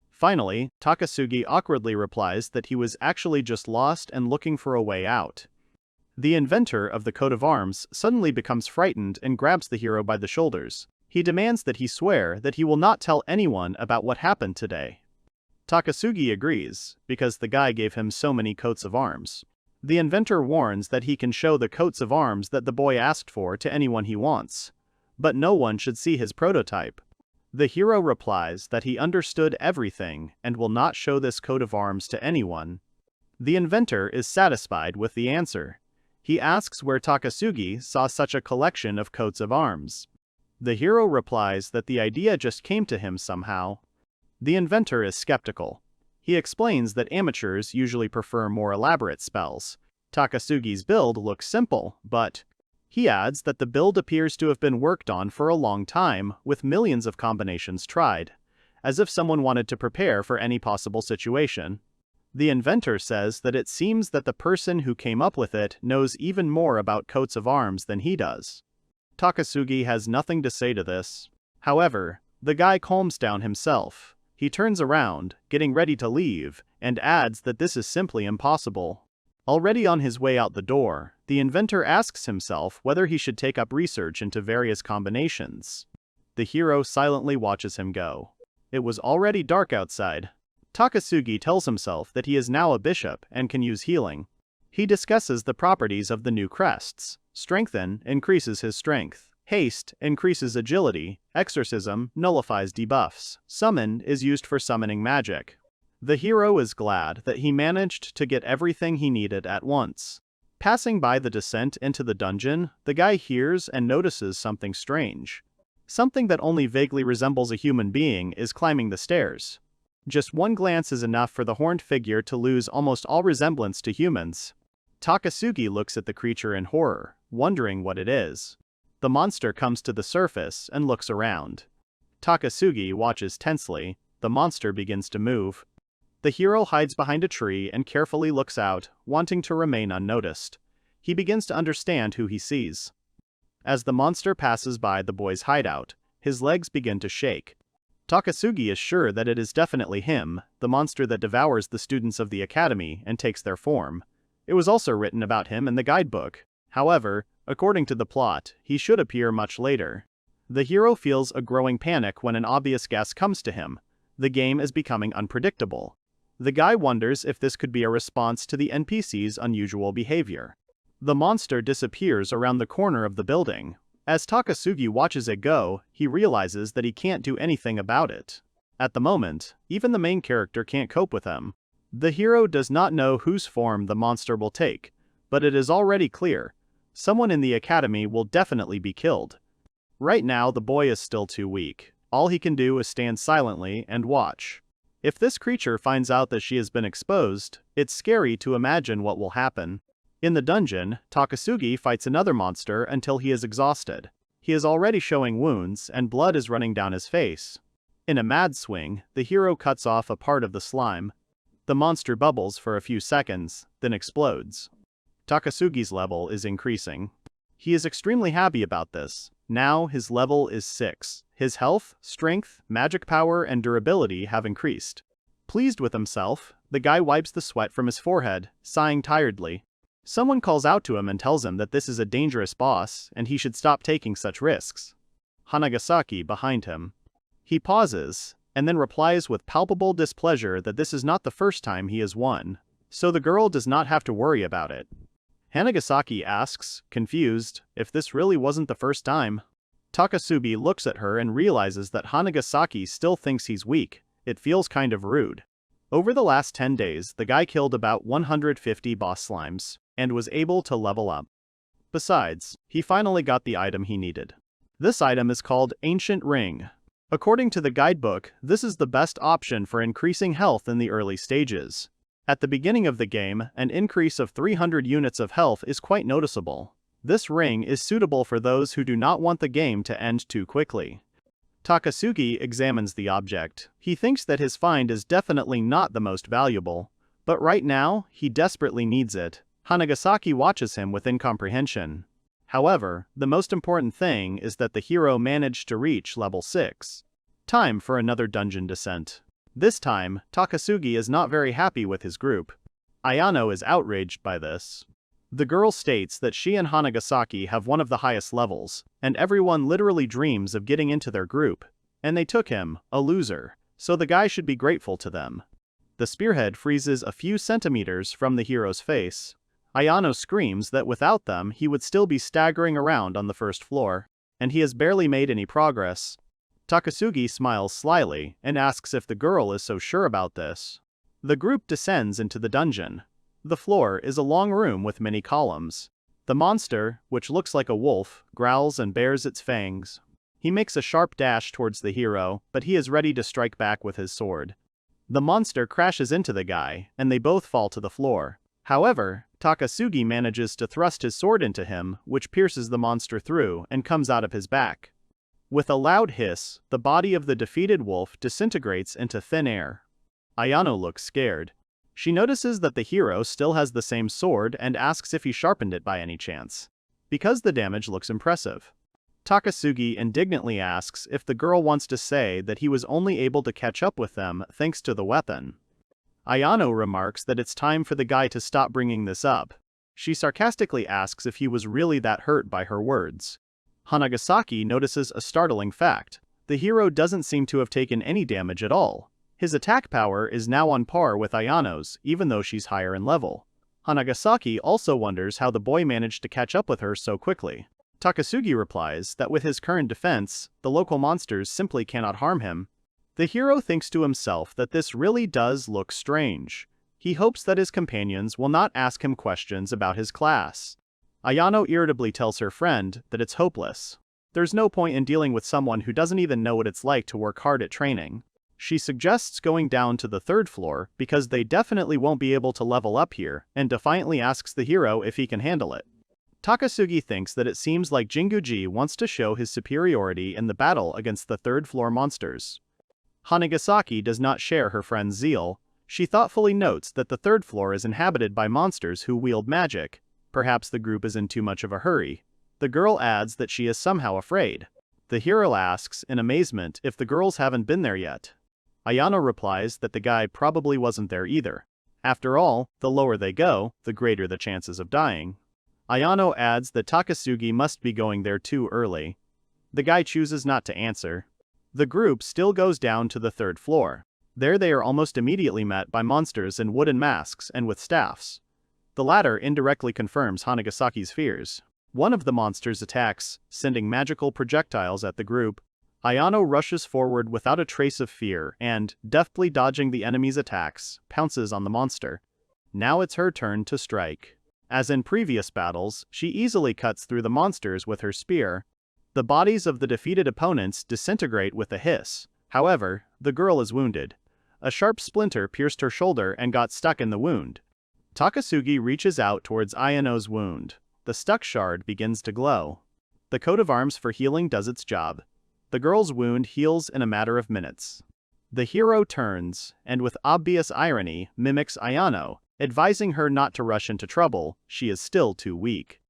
Speaker 1: Finally, Takasugi awkwardly replies that he was actually just lost and looking for a way out. The inventor of the coat of arms suddenly becomes frightened and grabs the hero by the shoulders. He demands that he swear that he will not tell anyone about what happened today. Takasugi agrees, because the guy gave him so many coats of arms. The inventor warns that he can show the coats of arms that the boy asked for to anyone he wants, but no one should see his prototype. The hero replies that he understood everything and will not show this coat of arms to anyone. The inventor is satisfied with the answer. He asks where Takasugi saw such a collection of coats of arms. The hero replies that the idea just came to him somehow. The inventor is skeptical. He explains that amateurs usually prefer more elaborate spells. Takasugi's build looks simple, but he adds that the build appears to have been worked on for a long time, with millions of combinations tried, as if someone wanted to prepare for any possible situation. The inventor says that it seems that the person who came up with it knows even more about coats of arms than he does. Takasugi has nothing to say to this. However, the guy calms down himself. He turns around, getting ready to leave, and adds that this is simply impossible. Already on his way out the door, the inventor asks himself whether he should take up research into various combinations. The hero silently watches him go. It was already dark outside. Takasugi tells himself that he is now a bishop and can use healing. He discusses the properties of the new crests. Strengthen increases his strength. Haste increases agility. Exorcism nullifies debuffs. Summon is used for summoning magic. The hero is glad that he managed to get everything he needed at once. Passing by the descent into the dungeon, the guy hears and notices something strange. Something that only vaguely resembles a human being is climbing the stairs. Just one glance is enough for the horned figure to lose almost all resemblance to humans. Takasugi looks at the creature in horror, wondering what it is. The monster comes to the surface and looks around. Takasugi watches tensely. The monster begins to move. The hero hides behind a tree and carefully looks out, wanting to remain unnoticed. He begins to understand who he sees. As the monster passes by the boy's hideout, his legs begin to shake. Takasugi is sure that it is definitely him, the monster that devours the students of the academy and takes their form. It was also written about him in the guidebook. However, according to the plot, he should appear much later. The hero feels a growing panic when an obvious guess comes to him. The game is becoming unpredictable. The guy wonders if this could be a response to the NPC's unusual behavior. The monster disappears around the corner of the building. As Takasugi watches it go, he realizes that he can't do anything about it. At the moment, even the main character can't cope with him. The hero does not know whose form the monster will take, but it is already clear. Someone in the academy will definitely be killed. Right now the boy is still too weak. All he can do is stand silently and watch. If this creature finds out that she has been exposed, it's scary to imagine what will happen. In the dungeon, Takasugi fights another monster until he is exhausted. He is already showing wounds and blood is running down his face. In a mad swing, the hero cuts off a part of the slime. The monster bubbles for a few seconds, then explodes. Takasugi's level is increasing. He is extremely happy about this. Now his level is 6. His health, strength, magic power, and durability have increased. Pleased with himself, the guy wipes the sweat from his forehead, sighing tiredly. Someone calls out to him and tells him that this is a dangerous boss and he should stop taking such risks. Hanagasaki behind him. He pauses, and then replies with palpable displeasure that this is not the first time he has won, so the girl does not have to worry about it. Hanagasaki asks, confused, if this really wasn't the first time. Takasugi looks at her and realizes that Hanagasaki still thinks he's weak. It feels kind of rude. Over the last 10 days, the guy killed about 150 boss slimes, and was able to level up. Besides, he finally got the item he needed. This item is called Ancient Ring. According to the guidebook, this is the best option for increasing health in the early stages. At the beginning of the game, an increase of 300 units of health is quite noticeable. This ring is suitable for those who do not want the game to end too quickly. Takasugi examines the object. He thinks that his find is definitely not the most valuable, but right now, he desperately needs it. Hanagasaki watches him with incomprehension. However, the most important thing is that the hero managed to reach level 6. Time for another dungeon descent. This time, Takasugi is not very happy with his group. Ayano is outraged by this. The girl states that she and Hanagasaki have one of the highest levels, and everyone literally dreams of getting into their group, and they took him, a loser, so the guy should be grateful to them. The spearhead freezes a few centimeters from the hero's face. Ayano screams that without them he would still be staggering around on the first floor, and he has barely made any progress. Takasugi smiles slyly and asks if the girl is so sure about this. The group descends into the dungeon. The floor is a long room with many columns. The monster, which looks like a wolf, growls and bares its fangs. He makes a sharp dash towards the hero, but he is ready to strike back with his sword. The monster crashes into the guy, and they both fall to the floor. However, Takasugi manages to thrust his sword into him, which pierces the monster through and comes out of his back. With a loud hiss, the body of the defeated wolf disintegrates into thin air. Ayano looks scared. She notices that the hero still has the same sword and asks if he sharpened it by any chance, because the damage looks impressive. Takasugi indignantly asks if the girl wants to say that he was only able to catch up with them thanks to the weapon. Ayano remarks that it's time for the guy to stop bringing this up. She sarcastically asks if he was really that hurt by her words. Hanagasaki notices a startling fact. The hero doesn't seem to have taken any damage at all. His attack power is now on par with Ayano's, even though she's higher in level. Hanagasaki also wonders how the boy managed to catch up with her so quickly. Takasugi replies that with his current defense, the local monsters simply cannot harm him. The hero thinks to himself that this really does look strange. He hopes that his companions will not ask him questions about his class. Ayano irritably tells her friend that it's hopeless. There's no point in dealing with someone who doesn't even know what it's like to work hard at training. She suggests going down to the 3rd floor because they definitely won't be able to level up here, and defiantly asks the hero if he can handle it. Takasugi thinks that it seems like Jinguji wants to show his superiority in the battle against the 3rd floor monsters. Hanagasaki does not share her friend's zeal. She thoughtfully notes that the 3rd floor is inhabited by monsters who wield magic. Perhaps the group is in too much of a hurry. The girl adds that she is somehow afraid. The hero asks in amazement if the girls haven't been there yet. Ayano replies that the guy probably wasn't there either. After all, the lower they go, the greater the chances of dying. Ayano adds that Takasugi must be going there too early. The guy chooses not to answer. The group still goes down to the 3rd floor. There they are almost immediately met by monsters in wooden masks and with staffs. The latter indirectly confirms Hanagasaki's fears. One of the monsters attacks, sending magical projectiles at the group. Ayano rushes forward without a trace of fear and, deftly dodging the enemy's attacks, pounces on the monster. Now it's her turn to strike. As in previous battles, she easily cuts through the monsters with her spear. The bodies of the defeated opponents disintegrate with a hiss. However, the girl is wounded. A sharp splinter pierced her shoulder and got stuck in the wound. Takasugi reaches out towards Ayano's wound. The stuck shard begins to glow. The coat of arms for healing does its job. The girl's wound heals in a matter of minutes. The hero turns, and with obvious irony, mimics Ayano, advising her not to rush into trouble. She is still too weak.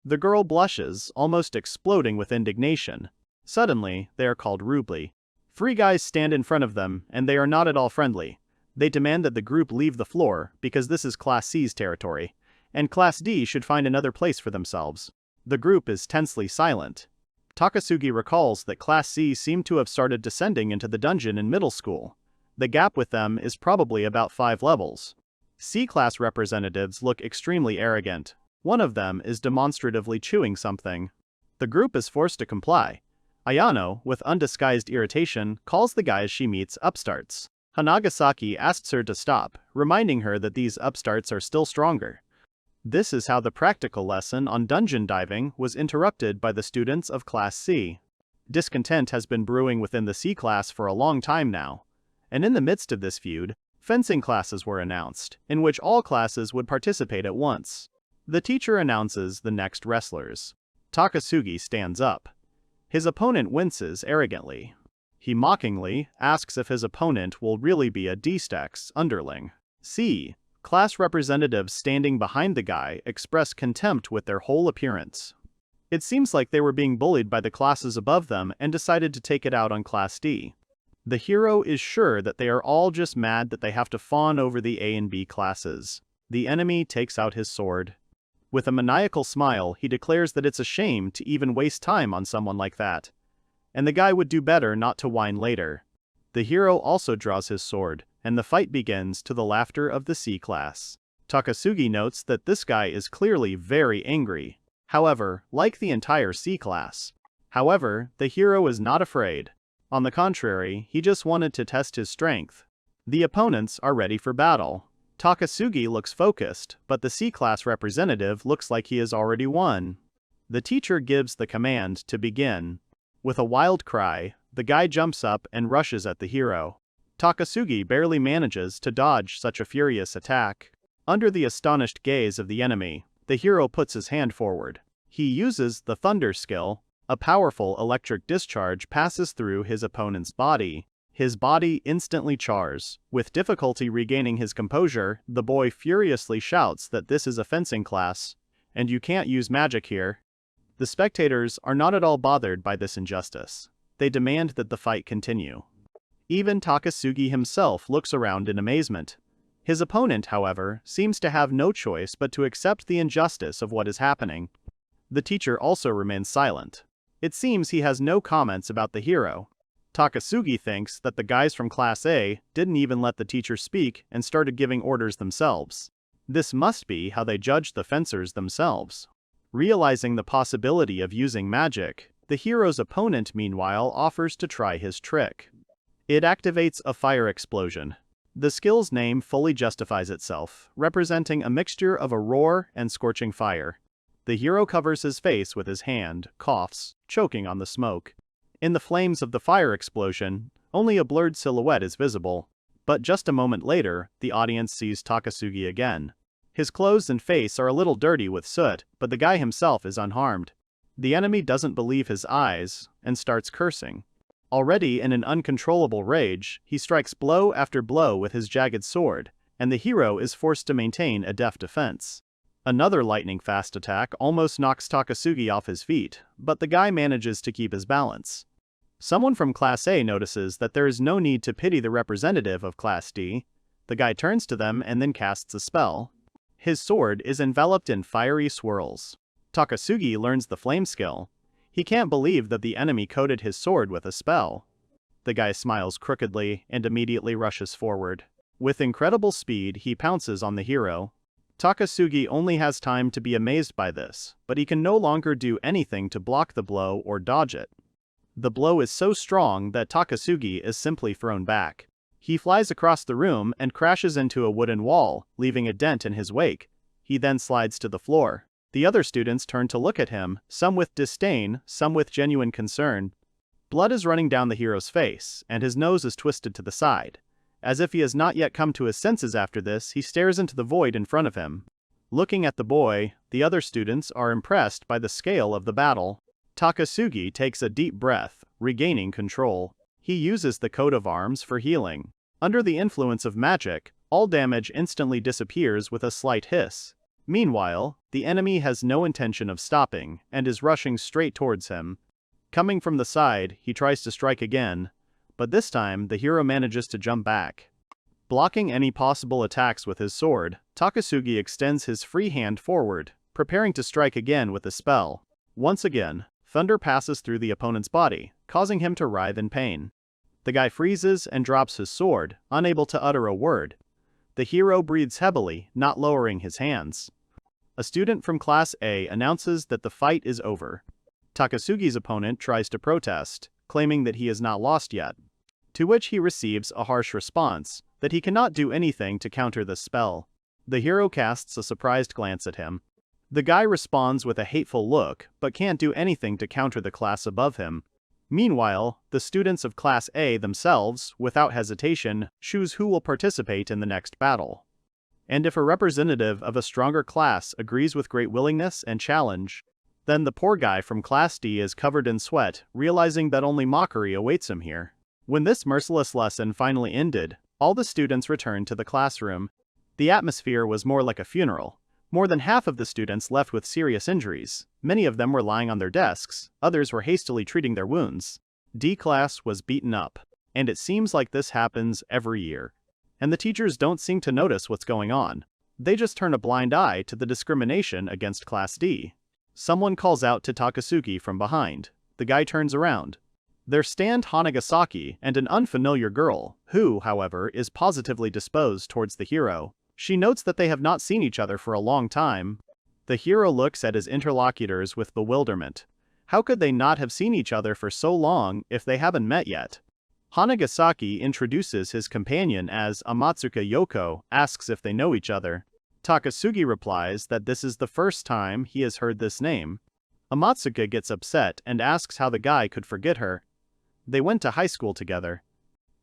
Speaker 1: The girl blushes, almost exploding with indignation. Suddenly, they are called rudely. 3 guys stand in front of them, and they are not at all friendly. They demand that the group leave the floor, because this is Class C's territory, and Class D should find another place for themselves. The group is tensely silent. Takasugi recalls that Class C seemed to have started descending into the dungeon in middle school. The gap with them is probably about 5 levels. C-class representatives look extremely arrogant. One of them is demonstratively chewing something. The group is forced to comply. Ayano, with undisguised irritation, calls the guys she meets upstarts. Hanagasaki asks her to stop, reminding her that these upstarts are still stronger. This is how the practical lesson on dungeon diving was interrupted by the students of Class C. Discontent has been brewing within the C class for a long time now. And in the midst of this feud, fencing classes were announced, in which all classes would participate at once. The teacher announces the next wrestlers. Takasugi stands up. His opponent winces arrogantly. He mockingly asks if his opponent will really be a D-Stex underling. C. Class representatives standing behind the guy express contempt with their whole appearance. It seems like they were being bullied by the classes above them and decided to take it out on Class D. The hero is sure that they are all just mad that they have to fawn over the A and B classes. The enemy takes out his sword. With a maniacal smile, he declares that it's a shame to even waste time on someone like that. And the guy would do better not to whine later. The hero also draws his sword, and the fight begins to the laughter of the C class. Takasugi notes that this guy is clearly very angry. However, like the entire C class. However, the hero is not afraid. On the contrary, he just wanted to test his strength. The opponents are ready for battle. Takasugi looks focused, but the C-class representative looks like he has already won. The teacher gives the command to begin. With a wild cry, the guy jumps up and rushes at the hero. Takasugi barely manages to dodge such a furious attack. Under the astonished gaze of the enemy, the hero puts his hand forward. He uses the thunder skill. A powerful electric discharge passes through his opponent's body. His body instantly chars. With difficulty regaining his composure, the boy furiously shouts that this is a fencing class, and you can't use magic here. The spectators are not at all bothered by this injustice. They demand that the fight continue. Even Takasugi himself looks around in amazement. His opponent, however, seems to have no choice but to accept the injustice of what is happening. The teacher also remains silent. It seems he has no comments about the hero. Takasugi thinks that the guys from Class A didn't even let the teacher speak and started giving orders themselves. This must be how they judged the fencers themselves. Realizing the possibility of using magic, the hero's opponent meanwhile offers to try his trick. It activates a fire explosion. The skill's name fully justifies itself, representing a mixture of a roar and scorching fire. The hero covers his face with his hand, coughs, choking on the smoke. In the flames of the fire explosion, only a blurred silhouette is visible. But just a moment later, the audience sees Takasugi again. His clothes and face are a little dirty with soot, but the guy himself is unharmed. The enemy doesn't believe his eyes, and starts cursing. Already in an uncontrollable rage, he strikes blow after blow with his jagged sword, and the hero is forced to maintain a deft defense. Another lightning-fast attack almost knocks Takasugi off his feet, but the guy manages to keep his balance. Someone from Class A notices that there is no need to pity the representative of Class D. The guy turns to them and then casts a spell. His sword is enveloped in fiery swirls. Takasugi learns the flame skill. He can't believe that the enemy coated his sword with a spell. The guy smiles crookedly and immediately rushes forward. With incredible speed, he pounces on the hero. Takasugi only has time to be amazed by this, but he can no longer do anything to block the blow or dodge it. The blow is so strong that Takasugi is simply thrown back. He flies across the room and crashes into a wooden wall, leaving a dent in his wake. He then slides to the floor. The other students turn to look at him, some with disdain, some with genuine concern. Blood is running down the hero's face, and his nose is twisted to the side. As if he has not yet come to his senses after this, he stares into the void in front of him. Looking at the boy, the other students are impressed by the scale of the battle. Takasugi takes a deep breath, regaining control. He uses the coat of arms for healing. Under the influence of magic, all damage instantly disappears with a slight hiss. Meanwhile, the enemy has no intention of stopping, and is rushing straight towards him. Coming from the side, he tries to strike again, but this time the hero manages to jump back. Blocking any possible attacks with his sword, Takasugi extends his free hand forward, preparing to strike again with a spell. Once again, thunder passes through the opponent's body, causing him to writhe in pain. The guy freezes and drops his sword, unable to utter a word. The hero breathes heavily, not lowering his hands. A student from Class A announces that the fight is over. Takasugi's opponent tries to protest, claiming that he is not lost yet. To which he receives a harsh response, that he cannot do anything to counter the spell. The hero casts a surprised glance at him. The guy responds with a hateful look, but can't do anything to counter the class above him. Meanwhile, the students of Class A themselves, without hesitation, choose who will participate in the next battle. And if a representative of a stronger class agrees with great willingness and challenge, then the poor guy from Class D is covered in sweat, realizing that only mockery awaits him here. When this merciless lesson finally ended, all the students returned to the classroom. The atmosphere was more like a funeral. More than half of the students left with serious injuries. Many of them were lying on their desks, others were hastily treating their wounds. D class was beaten up. And it seems like this happens every year. And the teachers don't seem to notice what's going on. They just turn a blind eye to the discrimination against Class D. Someone calls out to Takasugi from behind. The guy turns around. There stand Hanagasaki and an unfamiliar girl, who, however, is positively disposed towards the hero. She notes that they have not seen each other for a long time. The hero looks at his interlocutors with bewilderment. How could they not have seen each other for so long if they haven't met yet? Hanagasaki introduces his companion as Amatsuka Yoko, asks if they know each other. Takasugi replies that this is the first time he has heard this name. Amatsuka gets upset and asks how the guy could forget her. They went to high school together.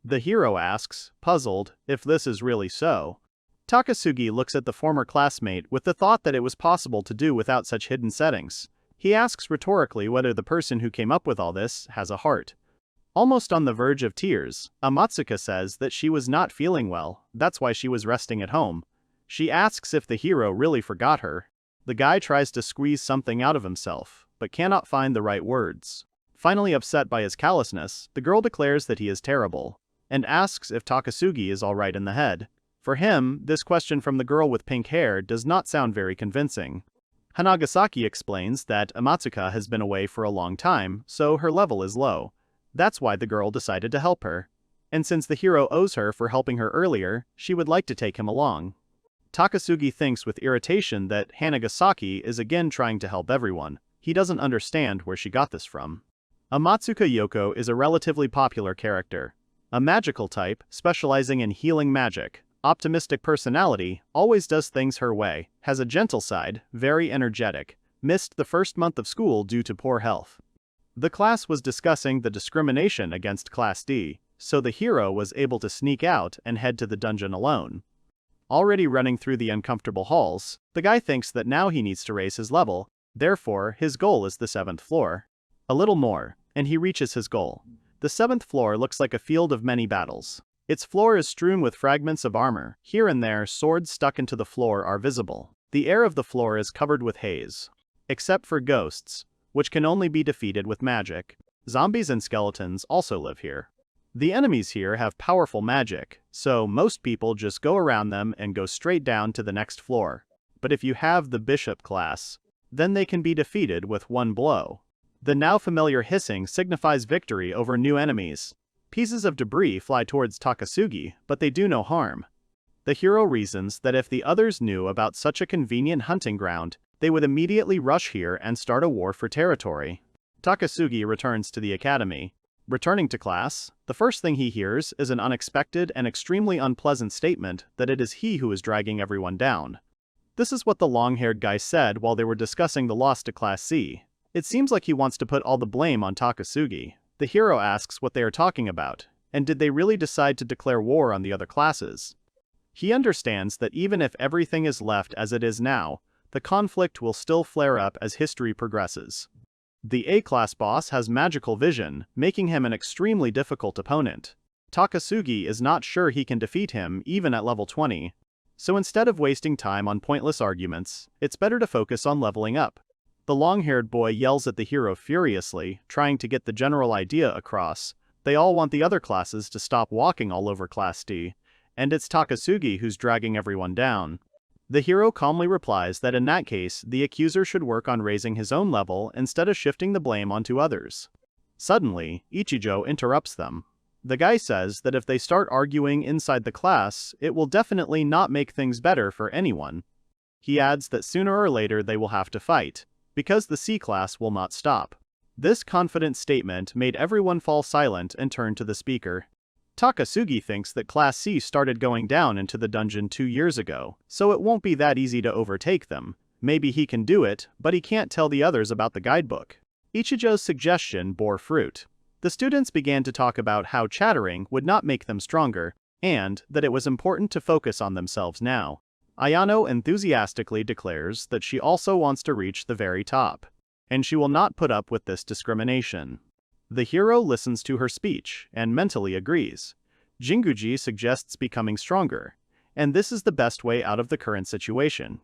Speaker 1: The hero asks, puzzled, if this is really so. Takasugi looks at the former classmate with the thought that it was possible to do without such hidden settings. He asks rhetorically whether the person who came up with all this has a heart. Almost on the verge of tears, Amatsuka says that she was not feeling well, that's why she was resting at home. She asks if the hero really forgot her. The guy tries to squeeze something out of himself, but cannot find the right words. Finally upset by his callousness, the girl declares that he is terrible, and asks if Takasugi is alright in the head. For him, this question from the girl with pink hair does not sound very convincing. Hanagasaki explains that Amatsuka has been away for a long time, so her level is low. That's why the girl decided to help her. And since the hero owes her for helping her earlier, she would like to take him along. Takasugi thinks with irritation that Hanagasaki is again trying to help everyone. He doesn't understand where she got this from. Amatsuka Yoko is a relatively popular character. A magical type, specializing in healing magic, optimistic personality, always does things her way, has a gentle side, very energetic, missed the first month of school due to poor health. The class was discussing the discrimination against Class D, so the hero was able to sneak out and head to the dungeon alone. Already running through the uncomfortable halls, the guy thinks that now he needs to raise his level, therefore his goal is the 7th floor. A little more, and he reaches his goal. The 7th floor looks like a field of many battles. Its floor is strewn with fragments of armor. Here and there, swords stuck into the floor are visible. The air of the floor is covered with haze. Except for ghosts, which can only be defeated with magic. Zombies and skeletons also live here. The enemies here have powerful magic, so most people just go around them and go straight down to the next floor. But if you have the bishop class, then they can be defeated with one blow. The now familiar hissing signifies victory over new enemies. Pieces of debris fly towards Takasugi, but they do no harm. The hero reasons that if the others knew about such a convenient hunting ground, they would immediately rush here and start a war for territory. Takasugi returns to the academy. Returning to class, the first thing he hears is an unexpected and extremely unpleasant statement that it is he who is dragging everyone down. This is what the long-haired guy said while they were discussing the loss to Class C. It seems like he wants to put all the blame on Takasugi. The hero asks what they are talking about, and did they really decide to declare war on the other classes? He understands that even if everything is left as it is now, the conflict will still flare up as history progresses. The A-class boss has magical vision, making him an extremely difficult opponent. Takasugi is not sure he can defeat him even at level 20. So instead of wasting time on pointless arguments, it's better to focus on leveling up. The long-haired boy yells at the hero furiously, trying to get the general idea across. They all want the other classes to stop walking all over Class D, and it's Takasugi who's dragging everyone down. The hero calmly replies that in that case, the accuser should work on raising his own level instead of shifting the blame onto others. Suddenly, Ichijo interrupts them. The guy says that if they start arguing inside the class, it will definitely not make things better for anyone. He adds that sooner or later they will have to fight, because the C-class will not stop. This confident statement made everyone fall silent and turn to the speaker. Takasugi thinks that Class C started going down into the dungeon 2 years ago, so it won't be that easy to overtake them. Maybe he can do it, but he can't tell the others about the guidebook. Ichijo's suggestion bore fruit. The students began to talk about how chattering would not make them stronger, and that it was important to focus on themselves now. Ayano enthusiastically declares that she also wants to reach the very top, and she will not put up with this discrimination. The hero listens to her speech and mentally agrees. Jinguji suggests becoming stronger, and this is the best way out of the current situation.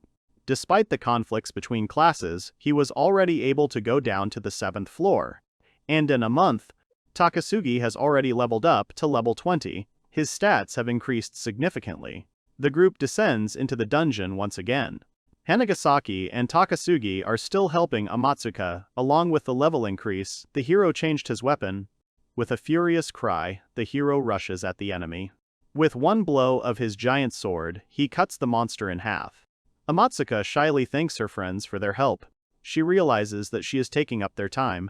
Speaker 1: Despite the conflicts between classes, he was already able to go down to the 7th floor, and in a month, Takasugi has already leveled up to level 20. His stats have increased significantly. The group descends into the dungeon once again. Hanagasaki and Takasugi are still helping Amatsuka. Along with the level increase, the hero changed his weapon. With a furious cry, the hero rushes at the enemy. With one blow of his giant sword, he cuts the monster in half. Amatsuka shyly thanks her friends for their help. She realizes that she is taking up their time.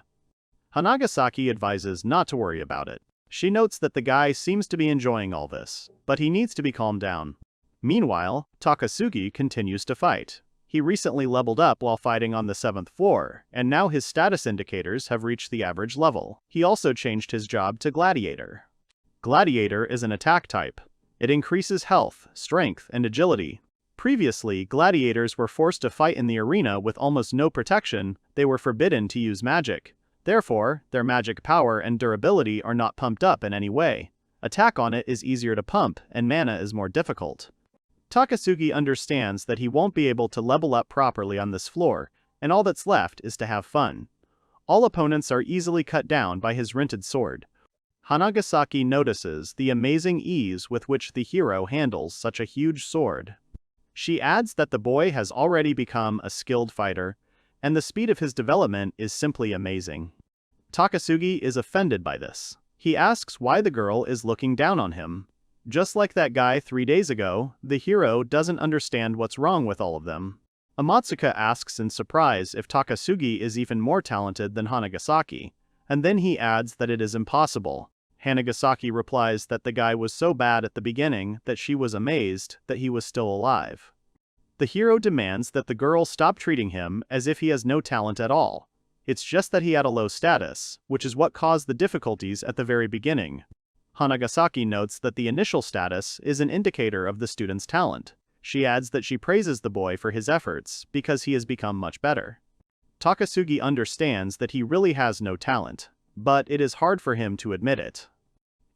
Speaker 1: Hanagasaki advises not to worry about it. She notes that the guy seems to be enjoying all this, but he needs to be calmed down. Meanwhile, Takasugi continues to fight. He recently leveled up while fighting on the 7th floor, and now his status indicators have reached the average level. He also changed his job to Gladiator. Gladiator is an attack type. It increases health, strength, and agility. Previously, gladiators were forced to fight in the arena with almost no protection. They were forbidden to use magic. Therefore, their magic power and durability are not pumped up in any way. Attack on it is easier to pump, and mana is more difficult. Takasugi understands that he won't be able to level up properly on this floor, and all that's left is to have fun. All opponents are easily cut down by his rented sword. Hanagasaki notices the amazing ease with which the hero handles such a huge sword. She adds that the boy has already become a skilled fighter, and the speed of his development is simply amazing. Takasugi is offended by this. He asks why the girl is looking down on him. Just like that guy 3 days ago, the hero doesn't understand what's wrong with all of them. Amatsuka asks in surprise if Takasugi is even more talented than Hanagasaki, and then he adds that it is impossible. Hanagasaki replies that the guy was so bad at the beginning that she was amazed that he was still alive. The hero demands that the girl stop treating him as if he has no talent at all. It's just that he had a low status, which is what caused the difficulties at the very beginning. Hanagasaki notes that the initial status is an indicator of the student's talent. She adds that she praises the boy for his efforts because he has become much better. Takasugi understands that he really has no talent, but it is hard for him to admit it.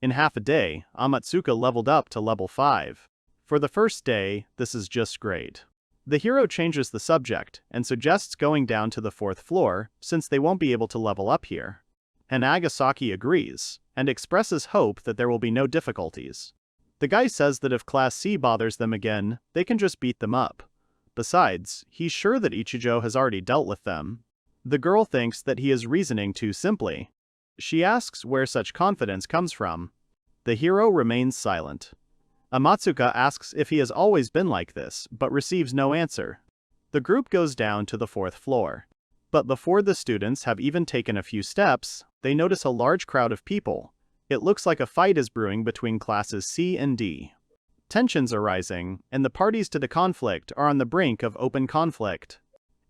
Speaker 1: In half a day, Amatsuka leveled up to level 5. For the first day, this is just great. The hero changes the subject and suggests going down to the 4th floor since they won't be able to level up here. Hanagasaki agrees and expresses hope that there will be no difficulties. The guy says that if Class C bothers them again, they can just beat them up. Besides, he's sure that Ichijo has already dealt with them. The girl thinks that he is reasoning too simply. She asks where such confidence comes from. The hero remains silent. Amatsuka asks if he has always been like this, but receives no answer. The group goes down to the 4th floor. But before the students have even taken a few steps, they notice a large crowd of people. It looks like a fight is brewing between classes C and D. Tensions are rising, and the parties to the conflict are on the brink of open conflict.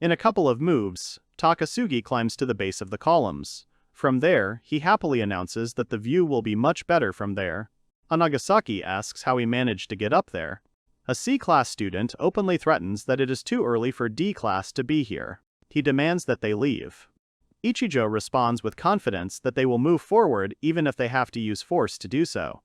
Speaker 1: In a couple of moves, Takasugi climbs to the base of the columns. From there, he happily announces that the view will be much better from there. Hanagasaki asks how he managed to get up there. A C-class student openly threatens that it is too early for D-class to be here. He demands that they leave. Ichijo responds with confidence that they will move forward even if they have to use force to do so.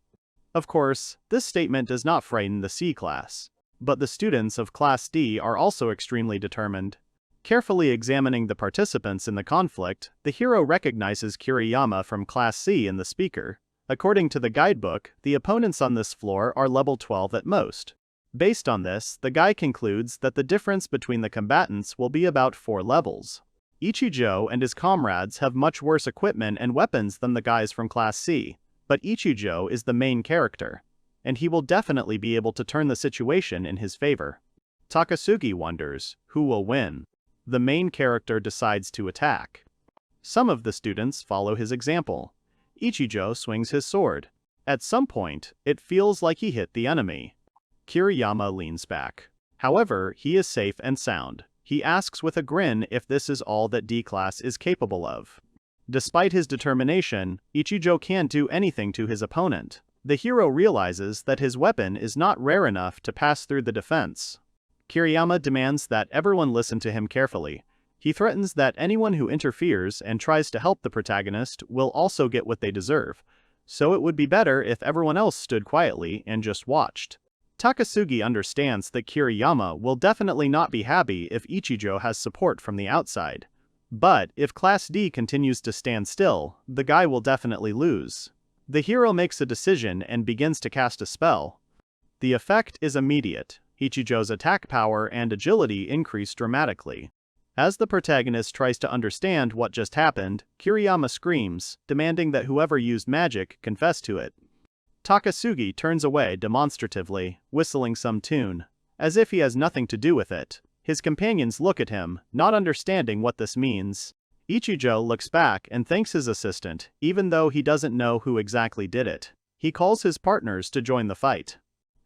Speaker 1: Of course, this statement does not frighten the C-class, but the students of Class D are also extremely determined. Carefully examining the participants in the conflict, the hero recognizes Kiriyama from Class C in the speaker. According to the guidebook, the opponents on this floor are level 12 at most. Based on this, the guy concludes that the difference between the combatants will be about 4 levels. Ichijo and his comrades have much worse equipment and weapons than the guys from Class C, but Ichijo is the main character, and he will definitely be able to turn the situation in his favor. Takasugi wonders who will win. The main character decides to attack. Some of the students follow his example. Ichijo swings his sword. At some point, it feels like he hit the enemy. Kiriyama leans back. However, he is safe and sound. He asks with a grin if this is all that D-class is capable of. Despite his determination, Ichijo can't do anything to his opponent. The hero realizes that his weapon is not rare enough to pass through the defense. Kiriyama demands that everyone listen to him carefully. He threatens that anyone who interferes and tries to help the protagonist will also get what they deserve, so it would be better if everyone else stood quietly and just watched. Takasugi understands that Kiriyama will definitely not be happy if Ichijo has support from the outside. But if Class D continues to stand still, the guy will definitely lose. The hero makes a decision and begins to cast a spell. The effect is immediate. Ichijo's attack power and agility increase dramatically. As the protagonist tries to understand what just happened, Kiriyama screams, demanding that whoever used magic confess to it. Takasugi turns away demonstratively, whistling some tune, as if he has nothing to do with it. His companions look at him, not understanding what this means. Ichijo looks back and thanks his assistant, even though he doesn't know who exactly did it. He calls his partners to join the fight.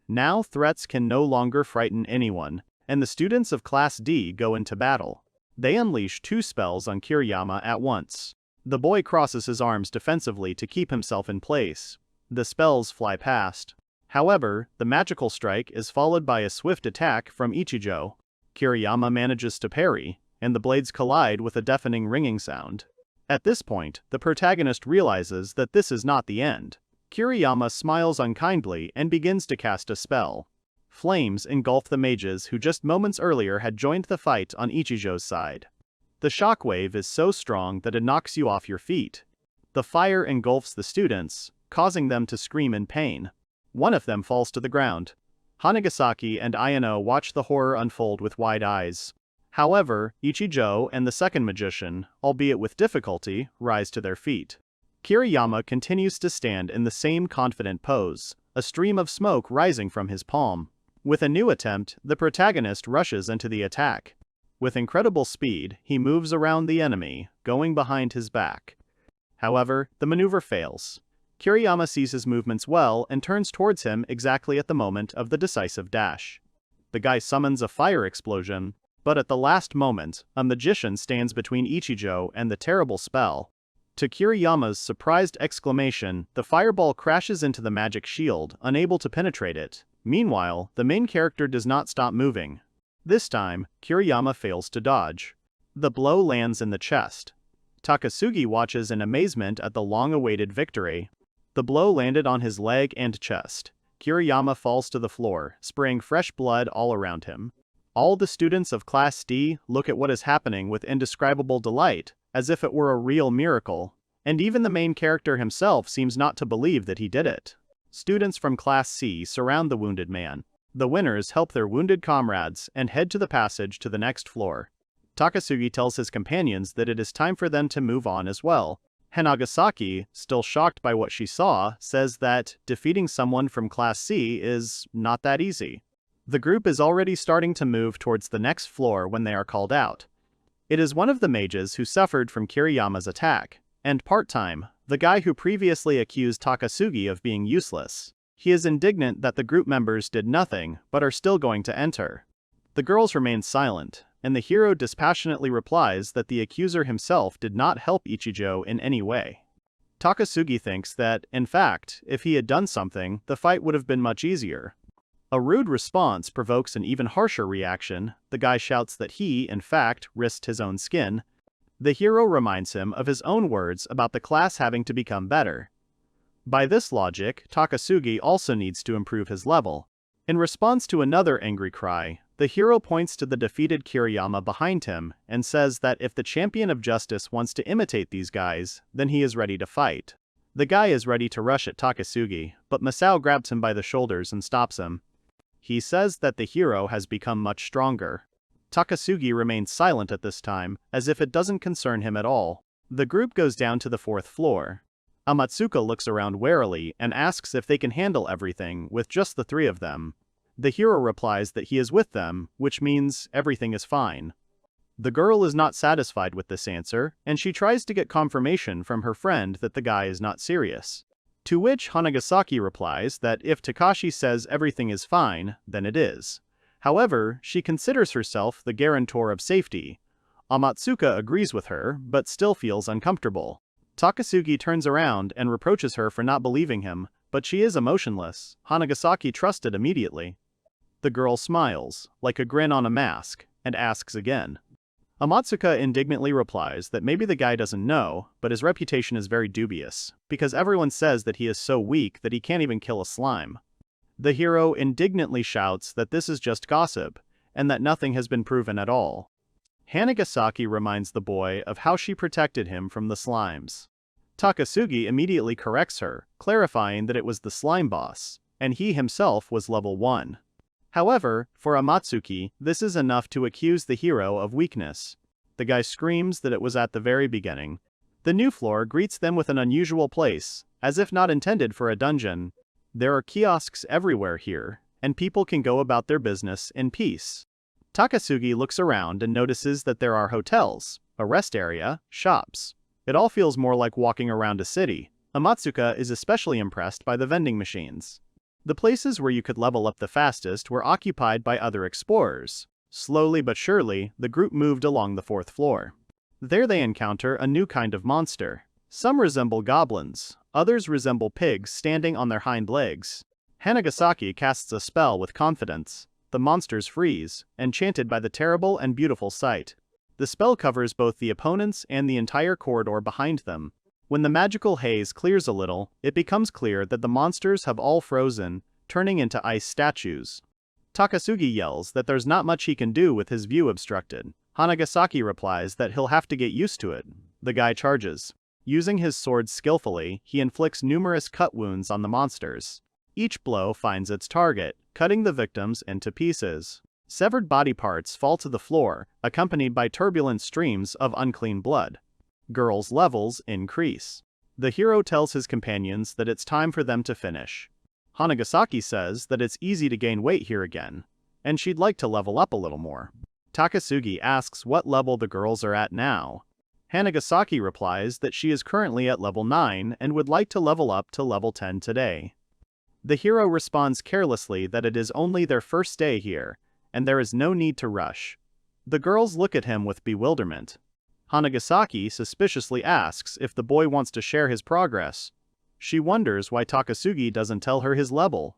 Speaker 1: Now threats can no longer frighten anyone, and the students of Class D go into battle. They unleash 2 spells on Kiriyama at once. The boy crosses his arms defensively to keep himself in place. The spells fly past. However, the magical strike is followed by a swift attack from Ichijo. Kiriyama manages to parry, and the blades collide with a deafening ringing sound. At this point, the protagonist realizes that this is not the end. Kiriyama smiles unkindly and begins to cast a spell. Flames engulf the mages who just moments earlier had joined the fight on Ichijo's side. The shockwave is so strong that it knocks you off your feet. The fire engulfs the students, causing them to scream in pain. One of them falls to the ground. Hanagasaki and Ayano watch the horror unfold with wide eyes. However, Ichijo and the second magician, albeit with difficulty, rise to their feet. Kiriyama continues to stand in the same confident pose, a stream of smoke rising from his palm. With a new attempt, the protagonist rushes into the attack. With incredible speed, he moves around the enemy, going behind his back. However, the maneuver fails. Kiriyama sees his movements well and turns towards him exactly at the moment of the decisive dash. The guy summons a fire explosion, but at the last moment, a magician stands between Ichijo and the terrible spell. To Kiriyama's surprised exclamation, the fireball crashes into the magic shield, unable to penetrate it. Meanwhile, the main character does not stop moving. This time, Kiriyama fails to dodge. The blow lands in the chest. Takasugi watches in amazement at the long-awaited victory. The blow landed on his leg and chest. Kiriyama falls to the floor, spraying fresh blood all around him. All the students of Class D look at what is happening with indescribable delight, as if it were a real miracle, and even the main character himself seems not to believe that he did it. Students from Class C surround the wounded man. The winners help their wounded comrades and head to the passage to the next floor. Takasugi tells his companions that it is time for them to move on as well. Hanagasaki, still shocked by what she saw, says that defeating someone from Class C is not that easy. The group is already starting to move towards the next floor when they are called out. It is one of the mages who suffered from Kiriyama's attack, and part-time, the guy who previously accused Takasugi of being useless. He is indignant that the group members did nothing, but are still going to enter. The girls remain silent, and the hero dispassionately replies that the accuser himself did not help Ichijo in any way. Takasugi thinks that, in fact, if he had done something, the fight would have been much easier. A rude response provokes an even harsher reaction. The guy shouts that he, in fact, risked his own skin. The hero reminds him of his own words about the class having to become better. By this logic, Takasugi also needs to improve his level. In response to another angry cry, the hero points to the defeated Kiriyama behind him and says that if the champion of justice wants to imitate these guys, then he is ready to fight. The guy is ready to rush at Takasugi, but Masao grabs him by the shoulders and stops him. He says that the hero has become much stronger. Takasugi remains silent at this time, as if it doesn't concern him at all. The group goes down to the 4th floor. Amatsuka looks around warily and asks if they can handle everything with just the 3 of them. The hero replies that he is with them, which means everything is fine. The girl is not satisfied with this answer, and she tries to get confirmation from her friend that the guy is not serious. To which Hanagasaki replies that if Takashi says everything is fine, then it is. However, she considers herself the guarantor of safety. Amatsuka agrees with her, but still feels uncomfortable. Takasugi turns around and reproaches her for not believing him, but she is emotionless. Hanagasaki trusted immediately. The girl smiles, like a grin on a mask, and asks again. Amatsuka indignantly replies that maybe the guy doesn't know, but his reputation is very dubious, because everyone says that he is so weak that he can't even kill a slime. The hero indignantly shouts that this is just gossip, and that nothing has been proven at all. Hanagasaki reminds the boy of how she protected him from the slimes. Takasugi immediately corrects her, clarifying that it was the slime boss, and he himself was level 1. However, for Amatsuki, this is enough to accuse the hero of weakness. The guy screams that it was at the very beginning. The new floor greets them with an unusual place, as if not intended for a dungeon. There are kiosks everywhere here, and people can go about their business in peace. Takasugi looks around and notices that there are hotels, a rest area, shops. It all feels more like walking around a city. Amatsuka is especially impressed by the vending machines. The places where you could level up the fastest were occupied by other explorers. Slowly but surely, the group moved along the 4th floor. There they encounter a new kind of monster. Some resemble goblins, others resemble pigs standing on their hind legs. Hanagasaki casts a spell with confidence. The monsters freeze, enchanted by the terrible and beautiful sight. The spell covers both the opponents and the entire corridor behind them. When the magical haze clears a little, it becomes clear that the monsters have all frozen, turning into ice statues. Takasugi yells that there's not much he can do with his view obstructed. Hanagasaki replies that he'll have to get used to it. The guy charges. Using his sword skillfully, he inflicts numerous cut wounds on the monsters. Each blow finds its target, cutting the victims into pieces. Severed body parts fall to the floor, accompanied by turbulent streams of unclean blood. Girls' levels increase. The hero tells his companions that it's time for them to finish. Hanagasaki says that it's easy to gain weight here again, and she'd like to level up a little more. Takasugi asks what level the girls are at now. Hanagasaki replies that she is currently at level 9 and would like to level up to level 10 today. The hero responds carelessly that it is only their first day here, and there is no need to rush. The girls look at him with bewilderment. Hanagasaki suspiciously asks if the boy wants to share his progress. She wonders why Takasugi doesn't tell her his level.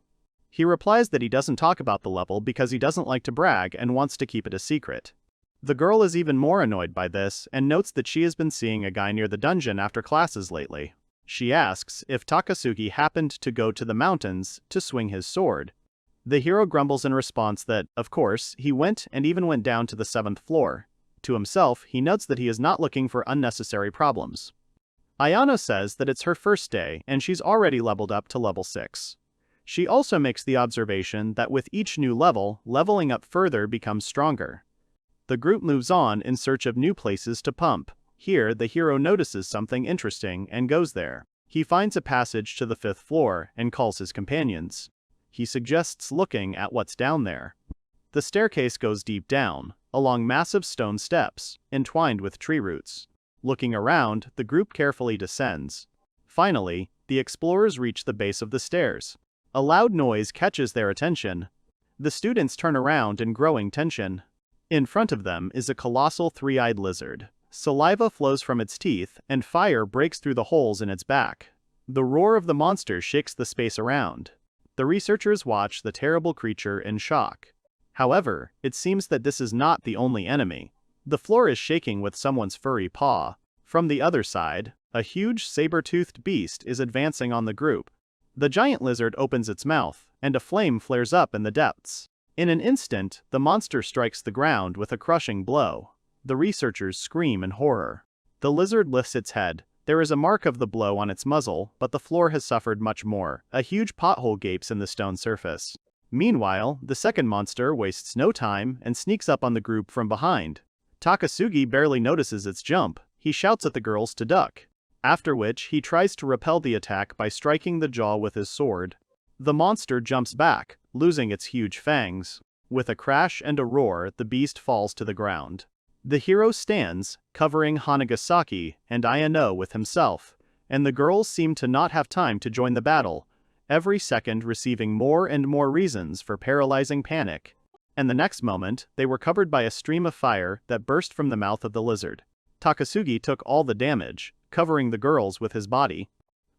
Speaker 1: He replies that he doesn't talk about the level because he doesn't like to brag and wants to keep it a secret. The girl is even more annoyed by this and notes that she has been seeing a guy near the dungeon after classes lately. She asks if Takasugi happened to go to the mountains to swing his sword. The hero grumbles in response that, of course, he went and even went down to the 7th floor. To himself, he notes that he is not looking for unnecessary problems. Ayano says that it's her first day and she's already leveled up to level 6. She also makes the observation that with each new level, leveling up further becomes stronger. The group moves on in search of new places to pump. Here, the hero notices something interesting and goes there. He finds a passage to the 5th floor and calls his companions. He suggests looking at what's down there. The staircase goes deep down, along massive stone steps, entwined with tree roots. Looking around, the group carefully descends. Finally, the explorers reach the base of the stairs. A loud noise catches their attention. The students turn around in growing tension. In front of them is a colossal three-eyed lizard. Saliva flows from its teeth, and fire breaks through the holes in its back. The roar of the monster shakes the space around. The researchers watch the terrible creature in shock. However, it seems that this is not the only enemy. The floor is shaking with someone's furry paw. From the other side, a huge saber-toothed beast is advancing on the group. The giant lizard opens its mouth, and a flame flares up in the depths. In an instant, the monster strikes the ground with a crushing blow. The researchers scream in horror. The lizard lifts its head. There is a mark of the blow on its muzzle, but the floor has suffered much more. A huge pothole gapes in the stone surface. Meanwhile, the second monster wastes no time and sneaks up on the group from behind. Takasugi barely notices its jump. He shouts at the girls to duck. After which, he tries to repel the attack by striking the jaw with his sword. The monster jumps back, losing its huge fangs. With a crash and a roar, the beast falls to the ground. The hero stands, covering Hanagasaki and Ayano with himself, and the girls seem to not have time to join the battle, every second receiving more and more reasons for paralyzing panic. And the next moment, they were covered by a stream of fire that burst from the mouth of the lizard. Takasugi took all the damage, covering the girls with his body.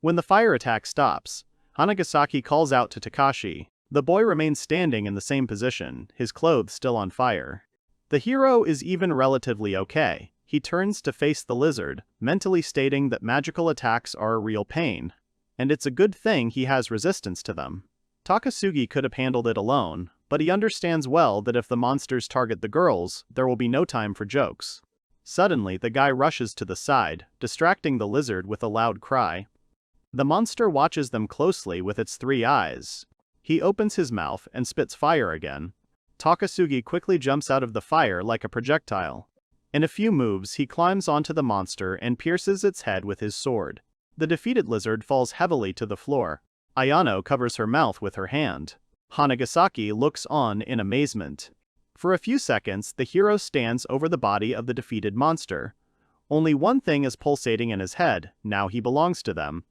Speaker 1: When the fire attack stops, Hanagasaki calls out to Takashi. The boy remains standing in the same position, his clothes still on fire. The hero is even relatively okay. He turns to face the lizard, mentally stating that magical attacks are a real pain, and it's a good thing he has resistance to them. Takasugi could have handled it alone, but he understands well that if the monsters target the girls, there will be no time for jokes. Suddenly, the guy rushes to the side, distracting the lizard with a loud cry. The monster watches them closely with its 3 eyes. He opens his mouth and spits fire again. Takasugi quickly jumps out of the fire like a projectile. In a few moves, he climbs onto the monster and pierces its head with his sword. The defeated lizard falls heavily to the floor. Ayano covers her mouth with her hand. Hanagasaki looks on in amazement. For a few seconds, the hero stands over the body of the defeated monster. Only one thing is pulsating in his head, now he belongs to them.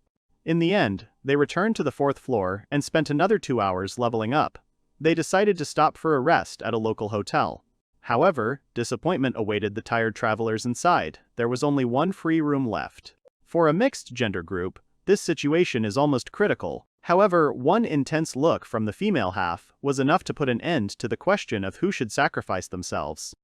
Speaker 1: In the end, they returned to the 4th floor and spent another 2 hours leveling up. They decided to stop for a rest at a local hotel. However, disappointment awaited the tired travelers inside. There was only one free room left. For a mixed gender group, this situation is almost critical. However, one intense look from the female half was enough to put an end to the question of who should sacrifice themselves.